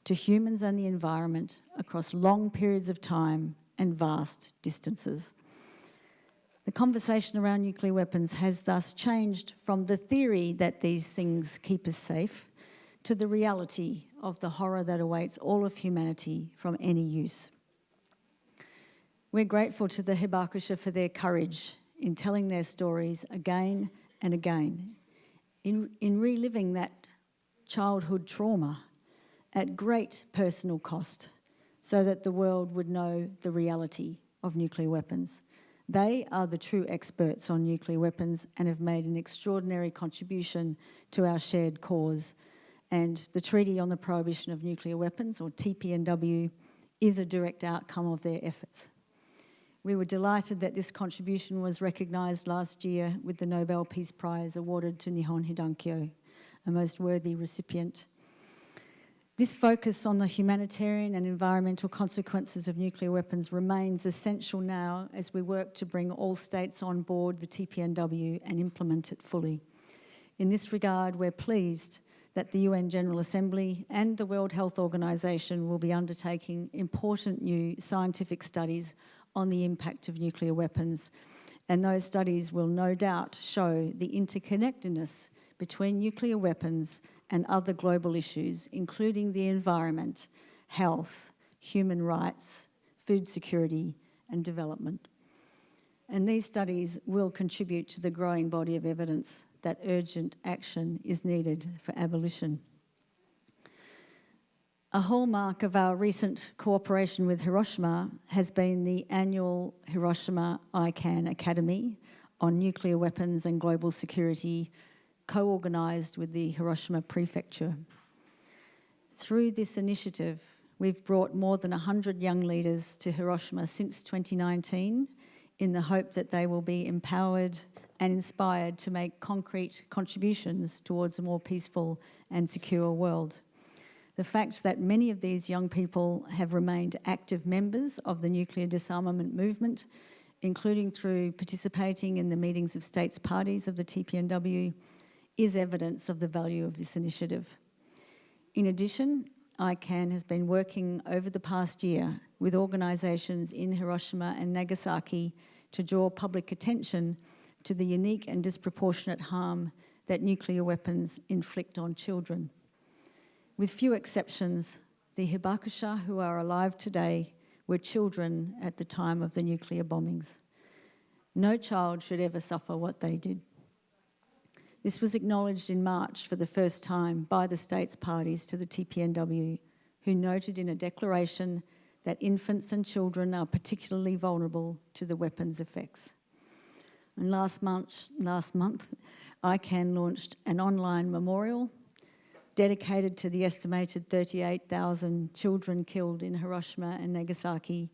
to humans and the environment across long periods of time and vast distances. The conversation around nuclear weapons has thus changed from the theory that these things keep us safe to the reality of the horror that awaits all of humanity from any use. We're grateful to the Hibakusha for their courage in telling their stories again and again, in reliving that childhood trauma at great personal cost so that the world would know the reality of nuclear weapons. They are the true experts on nuclear weapons and have made an extraordinary contribution to our shared cause. And the Treaty on the Prohibition of Nuclear Weapons, or TPNW, is a direct outcome of their efforts. We were delighted that this contribution was recognised last year with the Nobel Peace Prize awarded to Nihon Hidankyo, a most worthy recipient. This focus on the humanitarian and environmental consequences of nuclear weapons remains essential now as we work to bring all states on board the TPNW and implement it fully. In this regard, we're pleased that the UN General Assembly and the World Health Organization will be undertaking important new scientific studies on the impact of nuclear weapons. And those studies will no doubt show the interconnectedness between nuclear weapons and other global issues, including the environment, health, human rights, food security, and development. And these studies will contribute to the growing body of evidence that urgent action is needed for abolition. A hallmark of our recent cooperation with Hiroshima has been the annual Hiroshima ICANN Academy on Nuclear Weapons and Global Security, co-organised with the Hiroshima Prefecture. Through this initiative, we've brought more than 100 young leaders to Hiroshima since 2019 in the hope that they will be empowered and inspired to make concrete contributions towards a more peaceful and secure world. The fact that many of these young people have remained active members of the nuclear disarmament movement, including through participating in the meetings of states parties of the TPNW, is evidence of the value of this initiative. In addition, ICANN has been working over the past year with organisations in Hiroshima and Nagasaki to draw public attention to the unique and disproportionate harm that nuclear weapons inflict on children. With few exceptions, the hibakusha who are alive today were children at the time of the nuclear bombings. No child should ever suffer what they did. This was acknowledged in March for the first time by the states parties to the TPNW, who noted in a declaration that infants and children are particularly vulnerable to the weapons' effects. And last month, ICANN launched an online memorial dedicated to the estimated 38,000 children killed in Hiroshima and Nagasaki,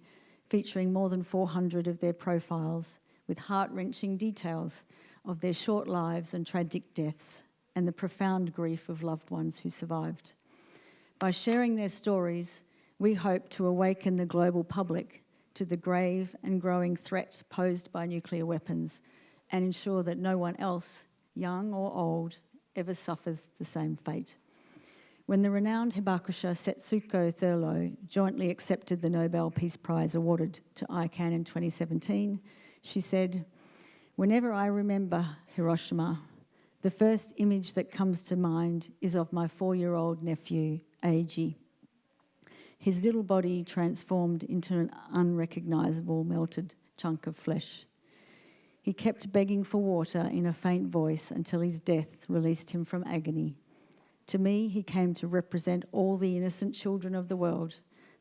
featuring more than 400 of their profiles with heart-wrenching details of their short lives and tragic deaths and the profound grief of loved ones who survived. By sharing their stories, we hope to awaken the global public to the grave and growing threat posed by nuclear weapons and ensure that no one else, young or old, ever suffers the same fate. When the renowned hibakusha Setsuko Thurlow jointly accepted the Nobel Peace Prize awarded to ICANN in 2017, she said, "Whenever I remember Hiroshima, the first image that comes to mind is of my 4-year-old nephew, Eiji. His little body transformed into an unrecognisable melted chunk of flesh. He kept begging for water in a faint voice until his death released him from agony. To me, he came to represent all the innocent children of the world,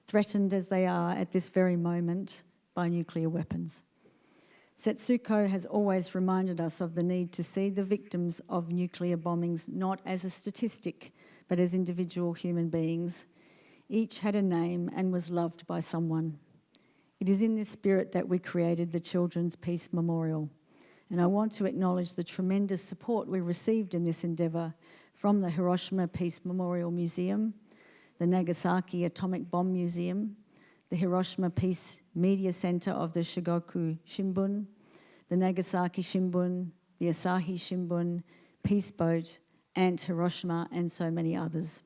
threatened as they are at this very moment by nuclear weapons." Setsuko has always reminded us of the need to see the victims of nuclear bombings not as a statistic, but as individual human beings. Each had a name and was loved by someone. It is in this spirit that we created the Children's Peace Memorial, and I want to acknowledge the tremendous support we received in this endeavour from the Hiroshima Peace Memorial Museum, the Nagasaki Atomic Bomb Museum, the Hiroshima Peace Media Center of the Shigoku Shimbun, the Nagasaki Shimbun, the Asahi Shimbun, Peace Boat, and Hiroshima, and so many others.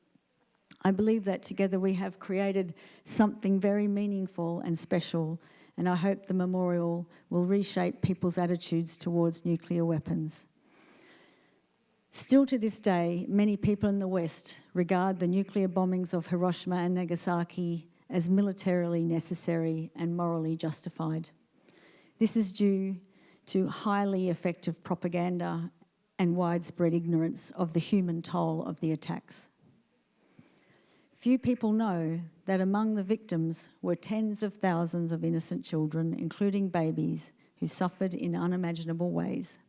I believe that together we have created something very meaningful and special, and I hope the memorial will reshape people's attitudes towards nuclear weapons. Still to this day, many people in the West regard the nuclear bombings of Hiroshima and Nagasaki as militarily necessary and morally justified. This is due to highly effective propaganda and widespread ignorance of the human toll of the attacks. Few people know that among the victims were tens of thousands of innocent children, including babies, who suffered in unimaginable ways.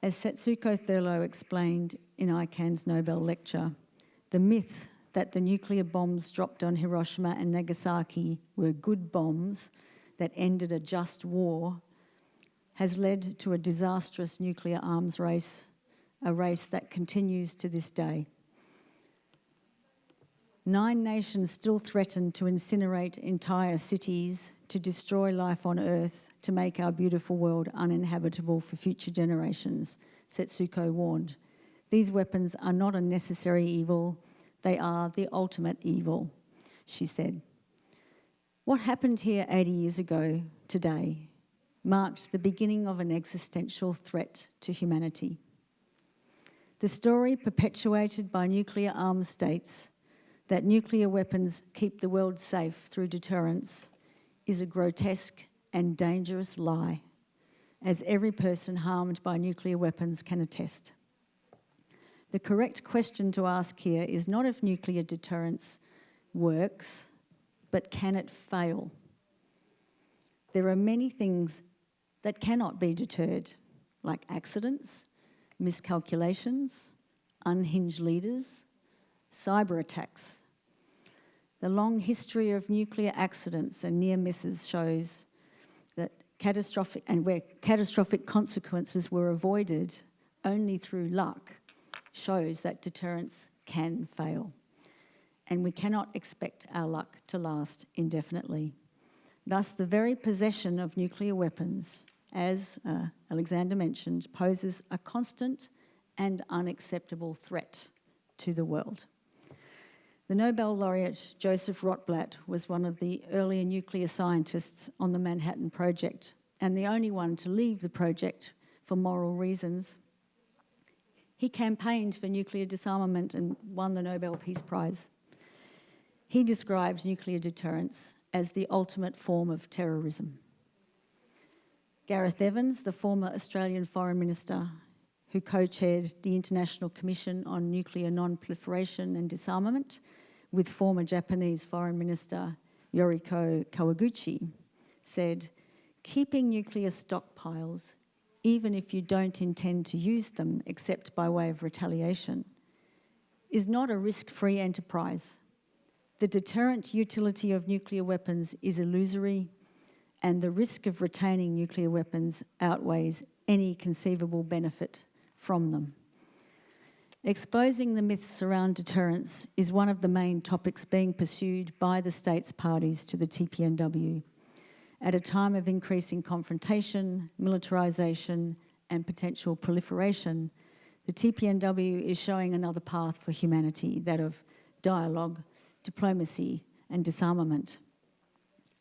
As Setsuko Thurlow explained in ICANN's Nobel lecture, the myth that the nuclear bombs dropped on Hiroshima and Nagasaki were good bombs that ended a just war has led to a disastrous nuclear arms race, a race that continues to this day. 9 nations still threaten to incinerate entire cities, to destroy life on Earth, to make our beautiful world uninhabitable for future generations, Setsuko warned. These weapons are not a necessary evil, they are the ultimate evil, she said. What happened here 80 years ago today marked the beginning of an existential threat to humanity. The story perpetuated by nuclear armed states that nuclear weapons keep the world safe through deterrence is a grotesque and dangerous lie, as every person harmed by nuclear weapons can attest. The correct question to ask here is not if nuclear deterrence works, but can it fail? There are many things that cannot be deterred, like accidents, miscalculations, unhinged leaders, cyber attacks. The long history of nuclear accidents and near misses shows that where catastrophic consequences were avoided only through luck, shows that deterrence can fail. And we cannot expect our luck to last indefinitely. Thus, the very possession of nuclear weapons, as Alexander mentioned, poses a constant and unacceptable threat to the world. The Nobel laureate Joseph Rotblat was one of the earlier nuclear scientists on the Manhattan Project, and the only one to leave the project for moral reasons. He campaigned for nuclear disarmament and won the Nobel Peace Prize. He described nuclear deterrence as the ultimate form of terrorism. Gareth Evans, the former Australian Foreign Minister who co-chaired the International Commission on Nuclear Non-Proliferation and Disarmament with former Japanese Foreign Minister Yoriko Kawaguchi, said, "Keeping nuclear stockpiles, even if you don't intend to use them except by way of retaliation, is not a risk-free enterprise. The deterrent utility of nuclear weapons is illusory, and the risk of retaining nuclear weapons outweighs any conceivable benefit from them." Exposing the myths around deterrence is one of the main topics being pursued by the states parties to the TPNW at a time of increasing confrontation, militarisation, and potential proliferation. The TPNW is showing another path for humanity, that of dialogue, diplomacy, and disarmament,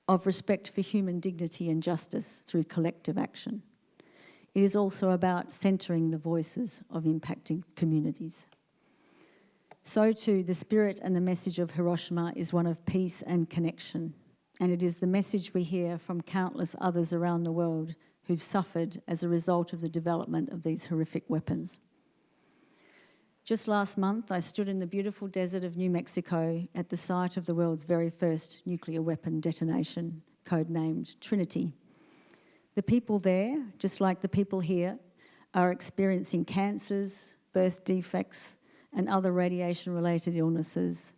of respect for human dignity and justice through collective action. It is also about centering the voices of impacted communities. So too, the spirit and the message of Hiroshima is one of peace and connection, and it is the message we hear from countless others around the world who've suffered as a result of the development of these horrific weapons. Just last month, I stood in the beautiful desert of New Mexico at the site of the world's very first nuclear weapon detonation, codenamed Trinity. The people there, just like the people here, are experiencing cancers, birth defects, and other radiation-related illnesses,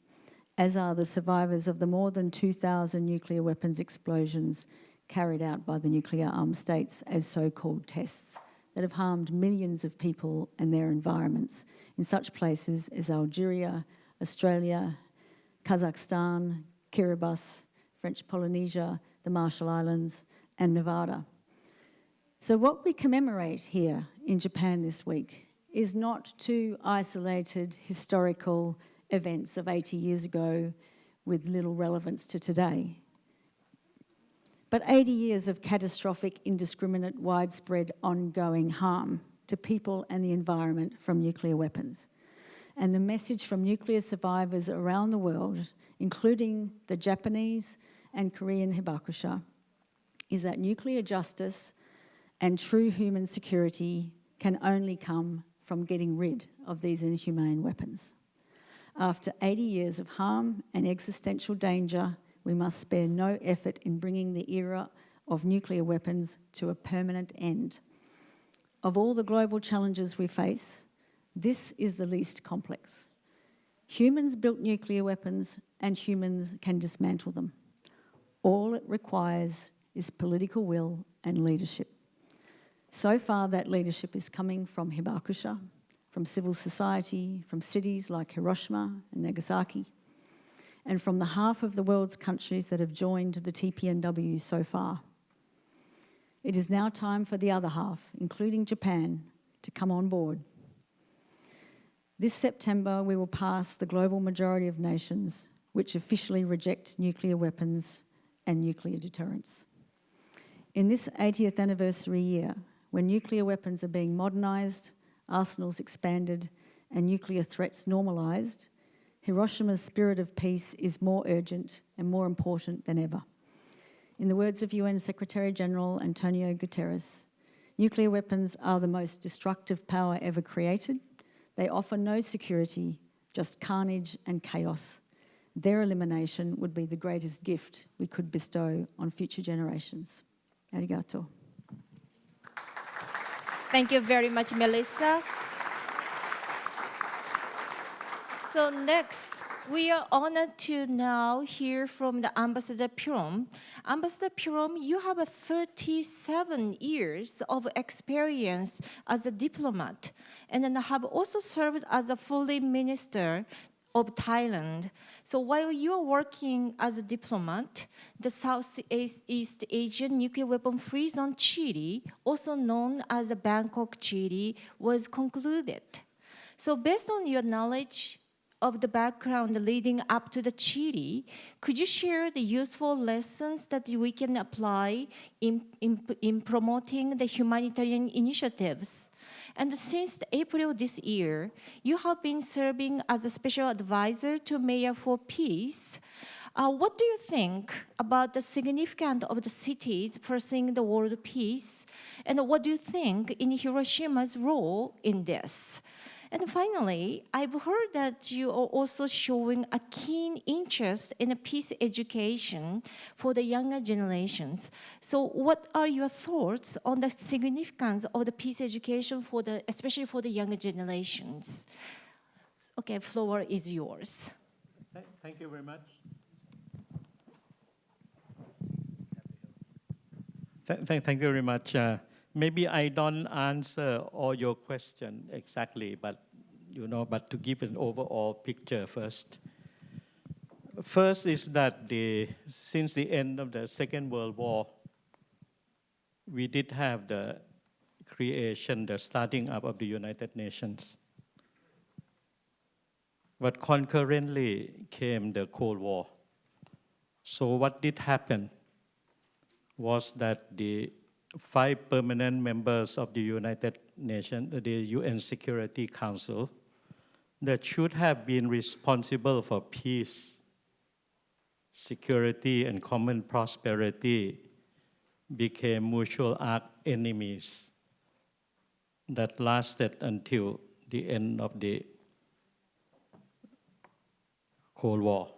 as are the survivors of the more than 2,000 nuclear weapons explosions carried out by the nuclear-armed states as so-called tests that have harmed millions of people and their environments in such places as Algeria, Australia, Kazakhstan, Kiribati, French Polynesia, the Marshall Islands, and Nevada. So what we commemorate here in Japan this week is not two isolated historical events of 80 years ago with little relevance to today, but 80 years of catastrophic, indiscriminate, widespread, ongoing harm to people and the environment from nuclear weapons. And the message from nuclear survivors around the world, including the Japanese and Korean hibakusha, is that nuclear justice and true human security can only come from getting rid of these inhumane weapons. After 80 years of harm and existential danger, we must spare no effort in bringing the era of nuclear weapons to a permanent end. Of all the global challenges we face, this is the least complex. Humans built nuclear weapons and humans can dismantle them. All it requires is political will and leadership. So far, that leadership is coming from hibakusha, from civil society, from cities like Hiroshima and Nagasaki, and from the half of the world's countries that have joined the TPNW so far. It is now time for the other half, including Japan, to come on board. This September, we will pass the global majority of nations which officially reject nuclear weapons and nuclear deterrence. In this 80th anniversary year, when nuclear weapons are being modernised, arsenals expanded, and nuclear threats normalised, Hiroshima's spirit of peace is more urgent and more important than ever. In the words of UN Secretary-General Antonio Guterres, nuclear weapons are the most destructive power ever created. They offer no security, just carnage and chaos. their elimination would be the greatest gift we could bestow on future generations. Arigato. Thank you very much, Melissa. So next, we are honored to now hear from the Ambassador Pirom. Ambassador Pirom, you have 37 years of experience as a diplomat and then have also served as a foreign minister of Thailand. So while you are working as a diplomat, the Southeast Asian Nuclear Weapon-Free Zone Treaty, also known as the Bangkok Treaty, was concluded. So based on your knowledge of the background leading up to the treaty, could you share the useful lessons that we can apply in promoting the humanitarian initiatives? And since April this year, you have been serving as a special advisor to Mayor for Peace. What do you think about the significance of the cities pursuing the world peace? And what do you think in Hiroshima's role in this? And finally, I've heard that you are also showing a keen interest in peace education for the younger generations. So what are your thoughts on the significance of the peace education especially for the younger generations? Okay, floor is yours. Thank you very much. Thank you very much. Maybe I don't answer all your questions exactly, but but to give an overall picture first. First is that since the end of the Second World War, we did have the creation, the starting up of the United Nations. But concurrently came the Cold War. So what did happen was that the 5 permanent members of the United Nations, the UN Security Council, that should have been responsible for peace, security, and common prosperity became mutual enemies that lasted until the end of the Cold War.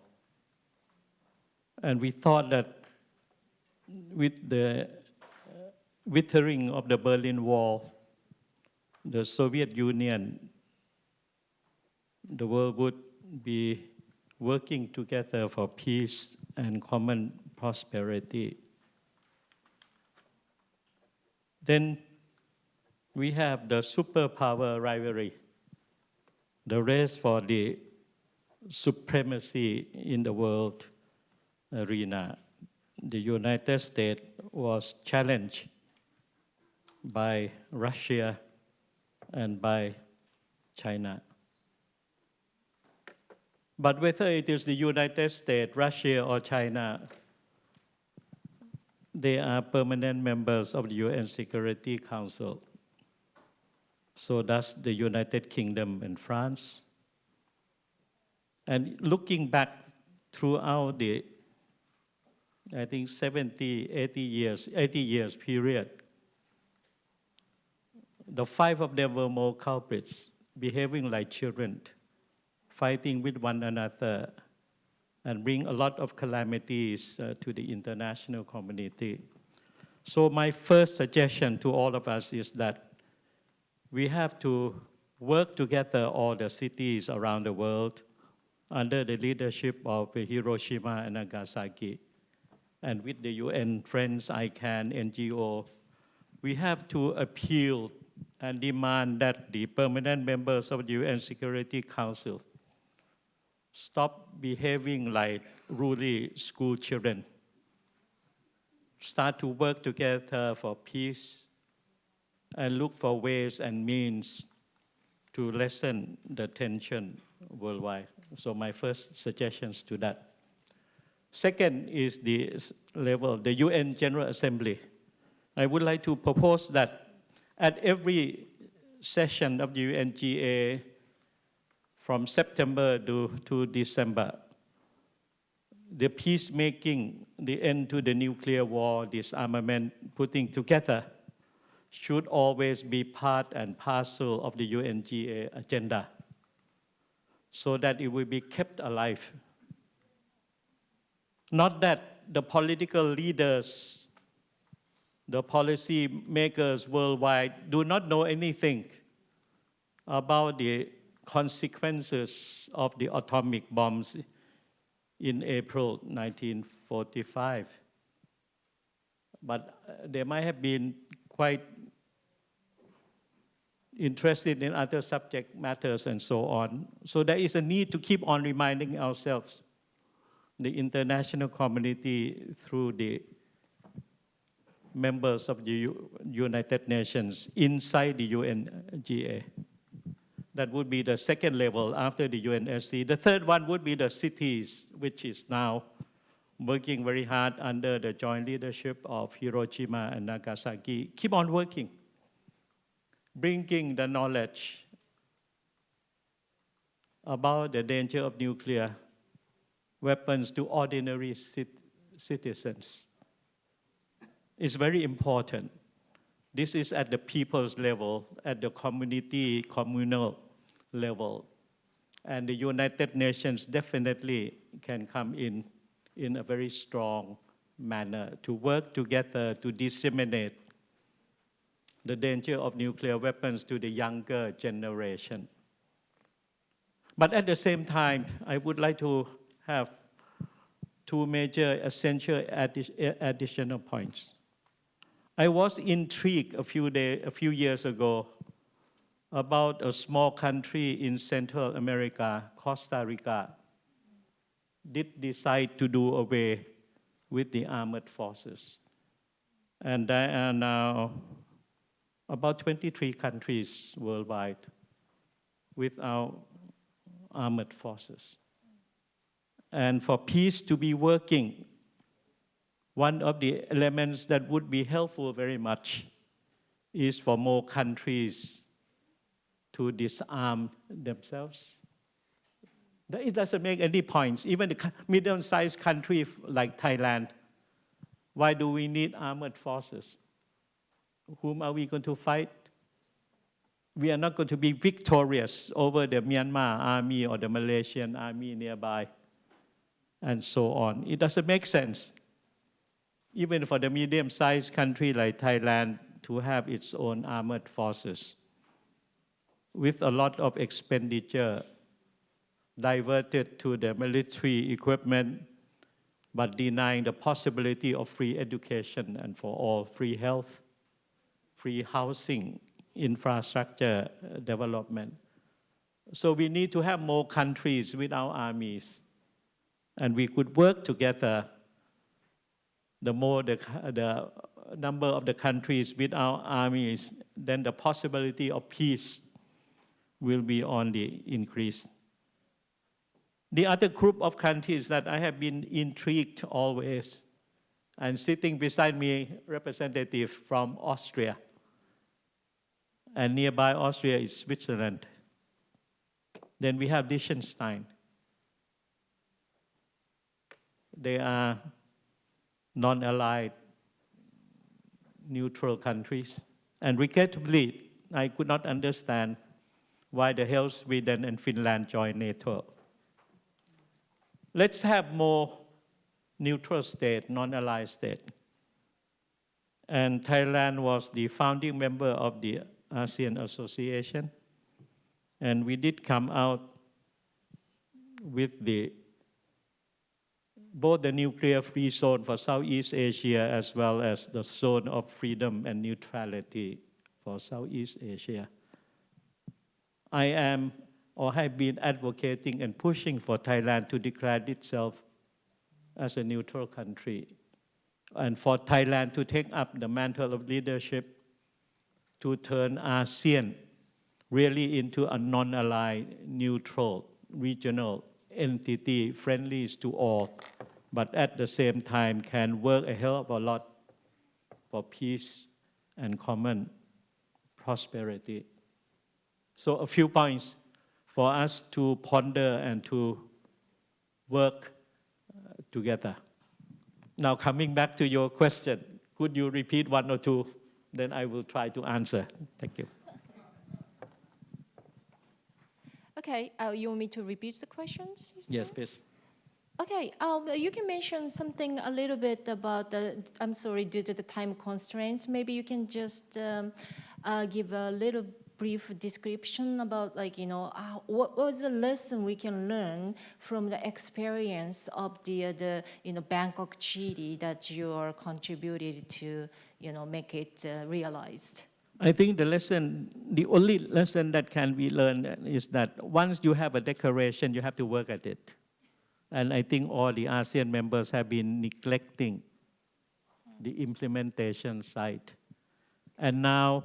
And we thought that with the withering of the Berlin Wall, the Soviet Union, the world would be working together for peace and common prosperity. Then we have the superpower rivalry, the race for the supremacy in the world arena. The United States was challenged by Russia and by China. But whether it is the United States, Russia, or China, they are permanent members of the UN Security Council. So does the United Kingdom and France. And looking back throughout the, I think 80 years period, the 5 of them were more culprits, behaving like children, fighting with one another, and bring a lot of calamities to the international community. So my first suggestion to all of us is that we have to work together, all the cities around the world, under the leadership of Hiroshima and Nagasaki. And with the UN Friends, ICANN, NGO, we have to appeal and demand that the permanent members of the UN Security Council stop behaving like ruly school children. Start to work together for peace and look for ways and means to lessen the tension worldwide. So my first suggestions to that. Second is the level, the UN General Assembly. I would like to propose that at every session of the UNGA from September to December, the peacemaking, the end to the nuclear war, disarmament, putting together should always be part and parcel of the UNGA agenda so that it will be kept alive Not that the political leaders, the policy makers worldwide do not know anything about the consequences of the atomic bombs in April 1945. But they might have been quite interested in other subject matters and so on. So there is a need to keep on reminding ourselves, the international community through the members of the United Nations inside the UNGA. That would be the second level after the UNSC. The third one would be the cities, which is now working very hard under the joint leadership of Hiroshima and Nagasaki. Keep on working, bringing the knowledge about the danger of nuclear weapons to ordinary citizens. It's very important. This is at the people's level, at the communal level. And the United Nations definitely can come in a very strong manner to work together to disseminate the danger of nuclear weapons to the younger generation. But at the same time, I would like to have two major essential additional points. I was intrigued a few years ago about a small country in Central America, Costa Rica, did decide to do away with the armored forces. And there are now about 23 countries worldwide without armored forces. And for peace to be working, one of the elements that would be helpful very much is for more countries to disarm themselves. It doesn't make any points. Even a medium-sized country like Thailand, why do we need armored forces? Whom are we going to fight? We are not going to be victorious over the Myanmar army or the Malaysian army nearby, and so on. It doesn't make sense. Even for the medium-sized country like Thailand to have its own armored forces with a lot of expenditure diverted to the military equipment, but denying the possibility of free education and for all, free health, free housing, infrastructure development. So we need to have more countries with our armies, and we could work together. The more the number of the countries with our armies, then the possibility of peace will be on the increase. The other group of countries that I have been intrigued always, and sitting beside me, representative from Austria, and nearby Austria is Switzerland. Then we have Liechtenstein. They are non-allied, neutral countries. And regrettably, I could not understand why the hell Sweden and Finland joined NATO. Let's have more neutral state, non-allied state. And Thailand was the founding member of the ASEAN Association. And we did come out with both the nuclear-free zone for Southeast Asia as well as the zone of freedom and neutrality for Southeast Asia. I am or have been advocating and pushing for Thailand to declare itself as a neutral country, and for Thailand to take up the mantle of leadership to turn ASEAN really into a non-allied, neutral, regional entity friendly to all, but at the same time can work a hell of a lot for peace and common prosperity. So a few points for us to ponder and to work together. Now coming back to your question, could you repeat one or two? Then I will try to answer. Thank you. Okay, you want me to repeat the questions? Yes, please. Okay, you can mention something a little bit about the, I'm sorry, due to the time constraints, maybe you can just give a little brief description about like, what was the lesson we can learn from the experience of the Bangkok Chidi that you are contributed to, make it realized? I think the only lesson that can be learned is that once you have a declaration, you have to work at it. And I think all the ASEAN members have been neglecting the implementation side. And now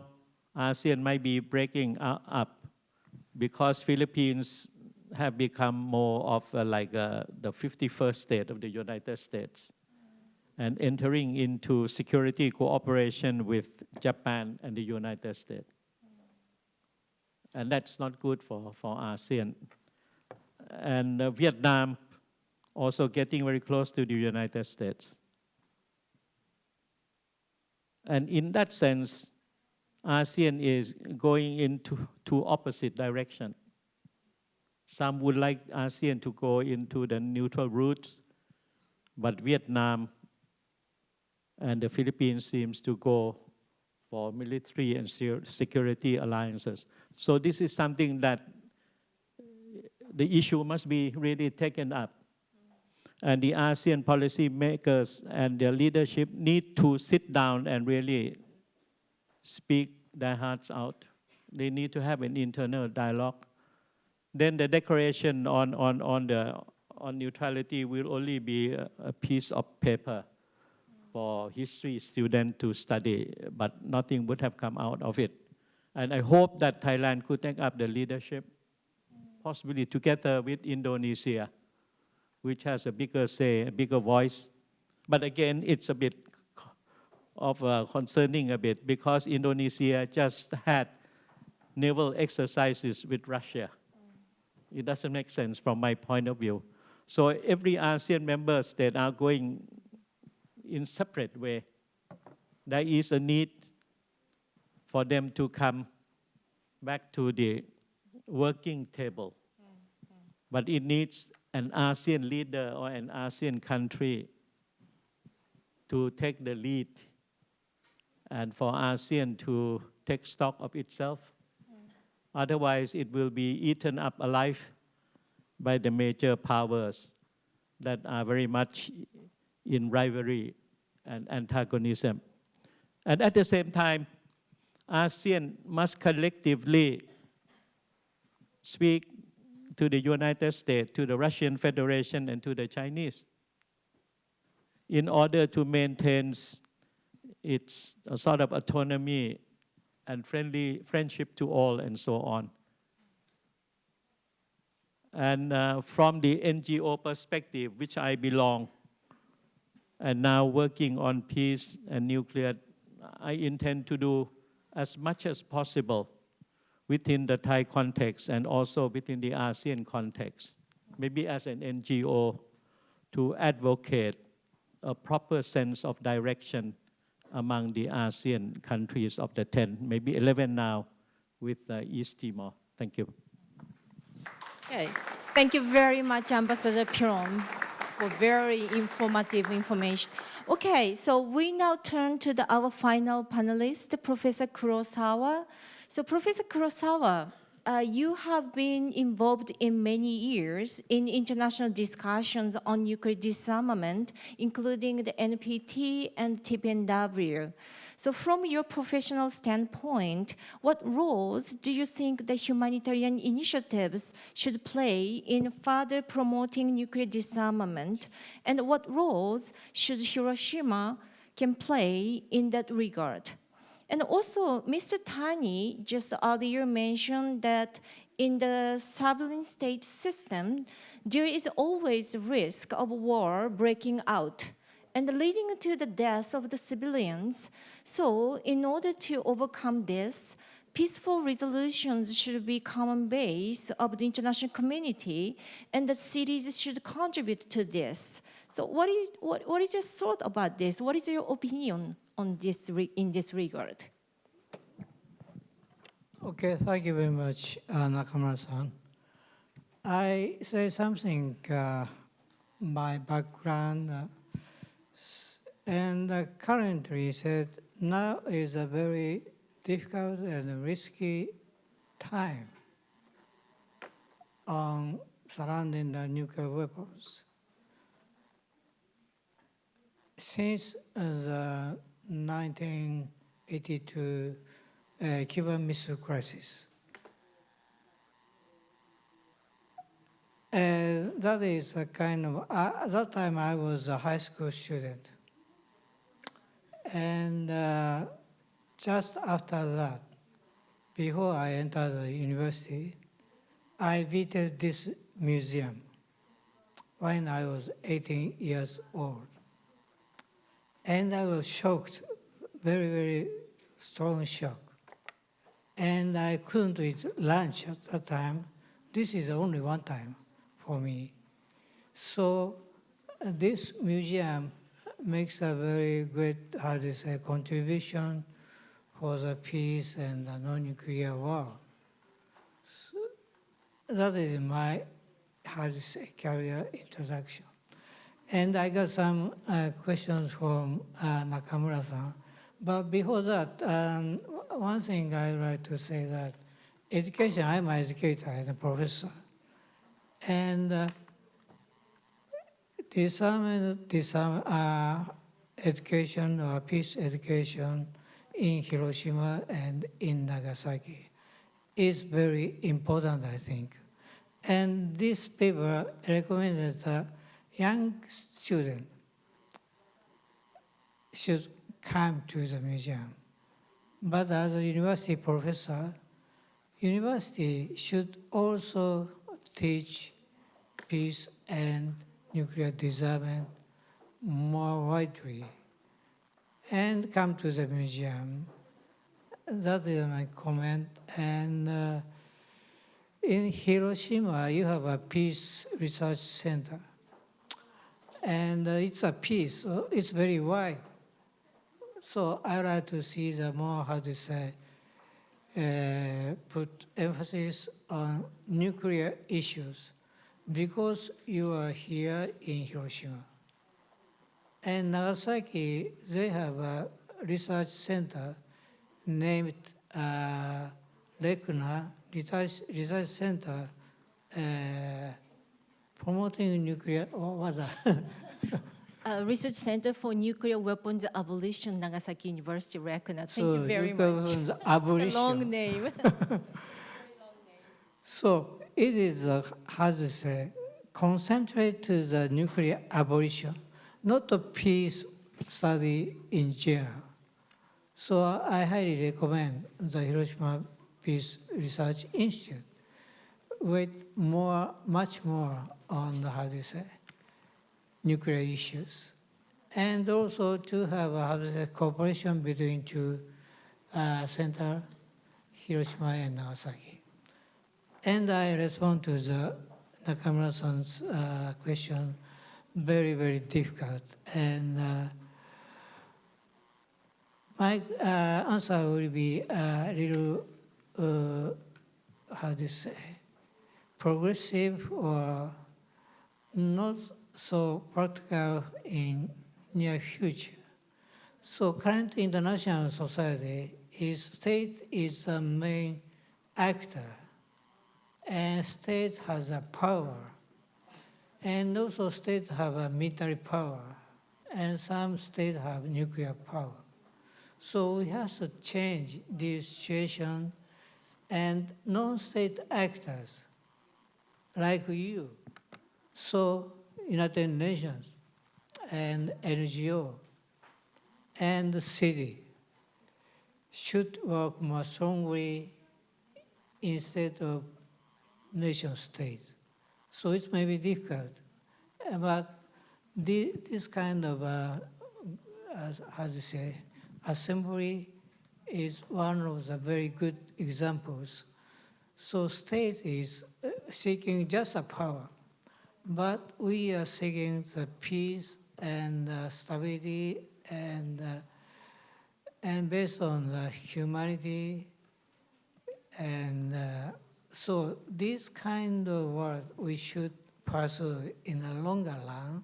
ASEAN might be breaking up because Philippines have become more of the 51st state of the United States and entering into security cooperation with Japan and the United States. And that's not good for ASEAN. And Vietnam also getting very close to the United States. And in that sense, ASEAN is going into two opposite direction. Some would like ASEAN to go into the neutral route, but Vietnam and the Philippines seems to go for military and security alliances. So this is something that the issue must be really taken up. And the ASEAN policy makers and their leadership need to sit down and really speak their hearts out. They need to have an internal dialogue. Then the declaration on neutrality will only be a piece of paper for history students to study, but nothing would have come out of it. And I hope that Thailand could take up the leadership, possibly together with Indonesia, which has a bigger say, a bigger voice. But again, it's a bit of concerning a bit because Indonesia just had naval exercises with Russia. It doesn't make sense from my point of view. So every ASEAN member state are going in separate way. There is a need for them to come back to the working table. But it needs an ASEAN leader or an ASEAN country to take the lead and for ASEAN to take stock of itself. Otherwise, it will be eaten up alive by the major powers that are very much in rivalry and antagonism. And at the same time, ASEAN must collectively speak to the United States, to the Russian Federation, and to the Chinese in order to maintain its sort of autonomy and friendship to all and so on. And from the NGO perspective, which I belong, and now working on peace and nuclear, I intend to do as much as possible within the Thai context and also within the ASEAN context, maybe as an NGO, to advocate a proper sense of direction among the ASEAN countries of the 10, maybe 11 now with East Timor. Thank you. Okay. Thank you very much, Ambassador Piron, for very informative information. Okay, so we now turn to our final panelist, Professor Kurosawa. So Professor Kurosawa, you have been involved in many years in international discussions on nuclear disarmament, including the NPT and TPNW. So from your professional standpoint, what roles do you think the humanitarian initiatives should play in further promoting nuclear disarmament? And what roles should Hiroshima can play in that regard? And also, Mr. Tani just earlier mentioned that in the sovereign state system, there is always risk of war breaking out and leading to the death of the civilians. So in order to overcome this, peaceful resolutions should be common base of the international community, and the cities should contribute to this. So what is your thought about this? What is your opinion on this in this regard? Okay, thank you very much, Nakamura-san. I say something my background. And currently said now is a very difficult and risky time on surrounding the nuclear weapons. Since the 1982 Cuban Missile Crisis, that is a kind of, at that time I was a high school student. And just after that, before I entered the university, I visited this museum when I was 18 years old. And I was shocked, very, very strong shock. And I couldn't eat lunch at that time. This is only one time for me. So this museum makes a very great, how to say, contribution for the peace and the non-nuclear world. So that is my, how to say, career introduction. And I got some questions from Nakamura-san. But before that, one thing I'd like to say that education, I'm an educator and a professor. And education or peace education in Hiroshima and in Nagasaki is very important, I think. And this paper recommended that young students should come to the museum. But as a university professor, university should also teach peace and nuclear disarmament more widely and come to the museum. That is my comment. And in Hiroshima, you have a peace research center. And it's a peace, so it's very wide. So I like to see the more, how to say, put emphasis on nuclear issues because you are here in Hiroshima. And Nagasaki, they have a research center named RECNA, Research Center promoting nuclear, what was that? Research Center for Nuclear Weapons Abolition, Nagasaki University, RECNA. Thank you very nuclear much. weapons A abolition. long name. So it is, how to say, concentrate to the nuclear abolition, not a peace study in general. So I highly recommend the Hiroshima Peace Research Institute with much more on the, how to say, nuclear issues. And also to have a, how to say, cooperation between two centers, Hiroshima and Nagasaki. And I respond to the Nakamura-san's question, very, very difficult. And my answer will be a little, how do you say, progressive or not so practical in near future. So current international society state is the main actor, and state has a power, and also states have a military power, and some states have nuclear power. So we have to change this situation, and non-state actors like you, so United Nations and NGO and the city should work more strongly instead of nation states. So it may be difficult, but this kind of, how to say, assembly is one of the very good examples. So state is seeking just a power, but we are seeking the peace and stability and based on the humanity. And so this kind of work we should pursue in the longer run.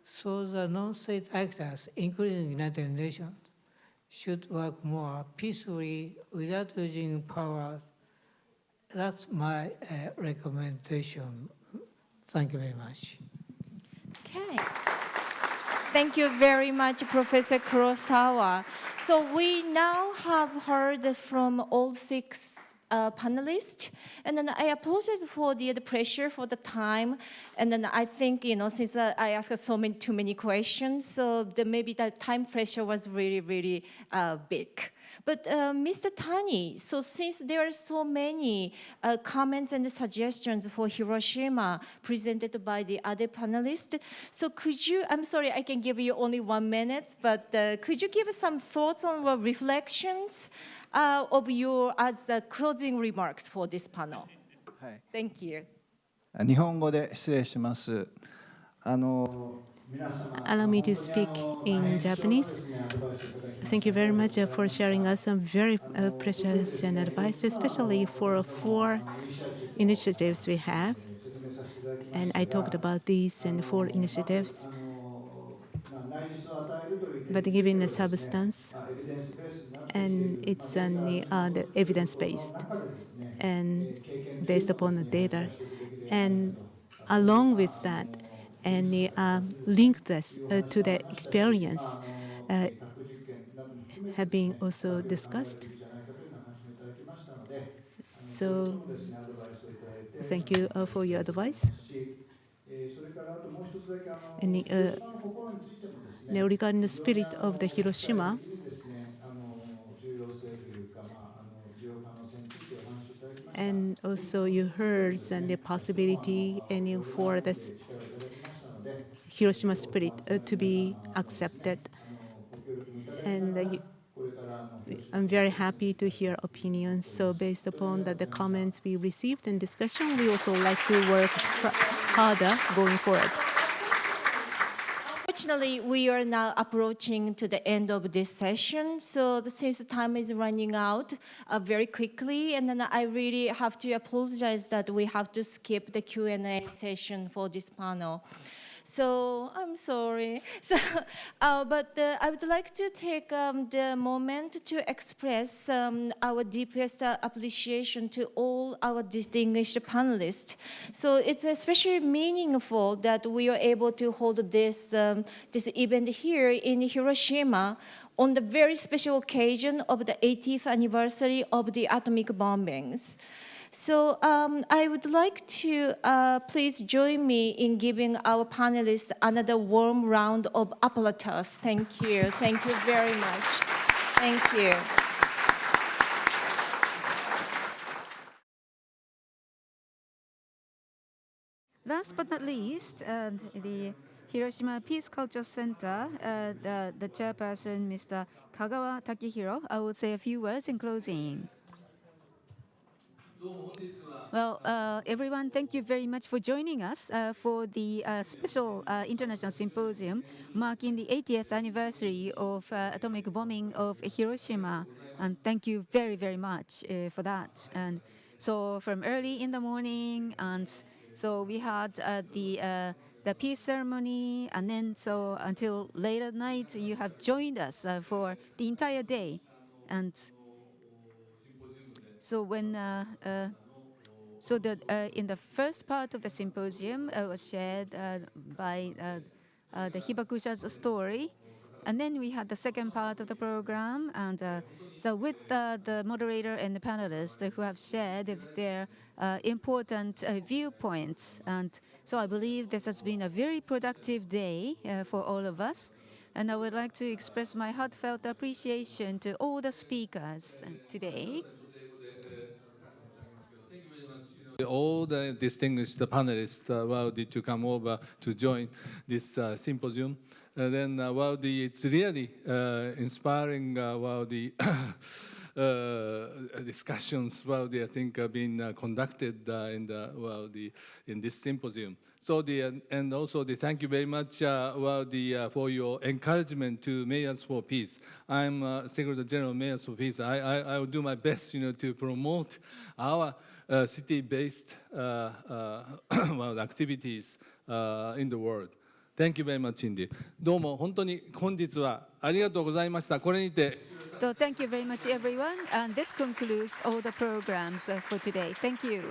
So the non-state actors, including the United Nations, should work more peacefully without using power. That's my recommendation. Thank you very much. Okay. Thank you very much, Professor Kurosawa. So we now have heard from all six panelists, and then I apologize for the pressure for the time, and then I think, since I asked too many questions, so maybe the time pressure was really, really big. But Mr. Tani, so since there are so many comments and suggestions for Hiroshima presented by the other panelists, so could you, I'm sorry, I can give you only 1 minute, but could you give us some thoughts on or reflections of your as the closing remarks for this panel? Thank you. 日本語で失礼します。Allow me to speak in Japanese. Thank you very much for sharing us some very precious and advice, especially for 4 initiatives we have. And I talked about these and 4 initiatives. But given a substance, and it's the evidence-based and based upon the data. And along with that, and link this to the experience have been also discussed. So thank you for your advice. And regarding the spirit of the Hiroshima, and also you heard and the possibility and for this Hiroshima spirit to be accepted. And I'm very happy to hear opinions. So based upon the comments we received in discussion, we also like to work harder going forward. Unfortunately, we are now approaching to the end of this session. So since the time is running out very quickly, and then I really have to apologize that we have to skip the Q&A session for this panel. So I'm sorry. So, but I would like to take the moment to express our deepest appreciation to all our distinguished panelists. So it's especially meaningful that we are able to hold this, this event here in Hiroshima on the very special occasion of the 80th anniversary of the atomic bombings. So I would like to please join me in giving our panelists another warm round of applause. Thank you. Thank you very much. Thank you. Last but not least, the Hiroshima Peace Culture Center, the chairperson, Mr. Kagawa Takehiro, I will say a few words in closing. Well, everyone, thank you very much for joining us for the special international symposium marking the 80th anniversary of atomic bombing of Hiroshima. And thank you very, very much for that. And so from early in the morning, and so we had the peace ceremony, and then so until late at night, you have joined us for the entire day. And so when so in the first part of the symposium was shared by the Hibakusha's story. And then we had the second part of the program. And so with the moderator and the panelists who have shared their important viewpoints. And so I believe this has been a very productive day for all of us. And I would like to express my heartfelt appreciation to all the speakers today. All the distinguished panelists to come over to join this symposium. Then it's really inspiring discussions, well, I think being conducted in this symposium. So and also thank you very much for your encouragement to Mayors for Peace. I'm Secretary General of Mayors for Peace. I will do my best, to promote our city-based activities in the world. Thank you very much indeed. どうも本当に本日はありがとうございました。これにて So thank you very much, everyone. And this concludes all the programs for today. Thank you.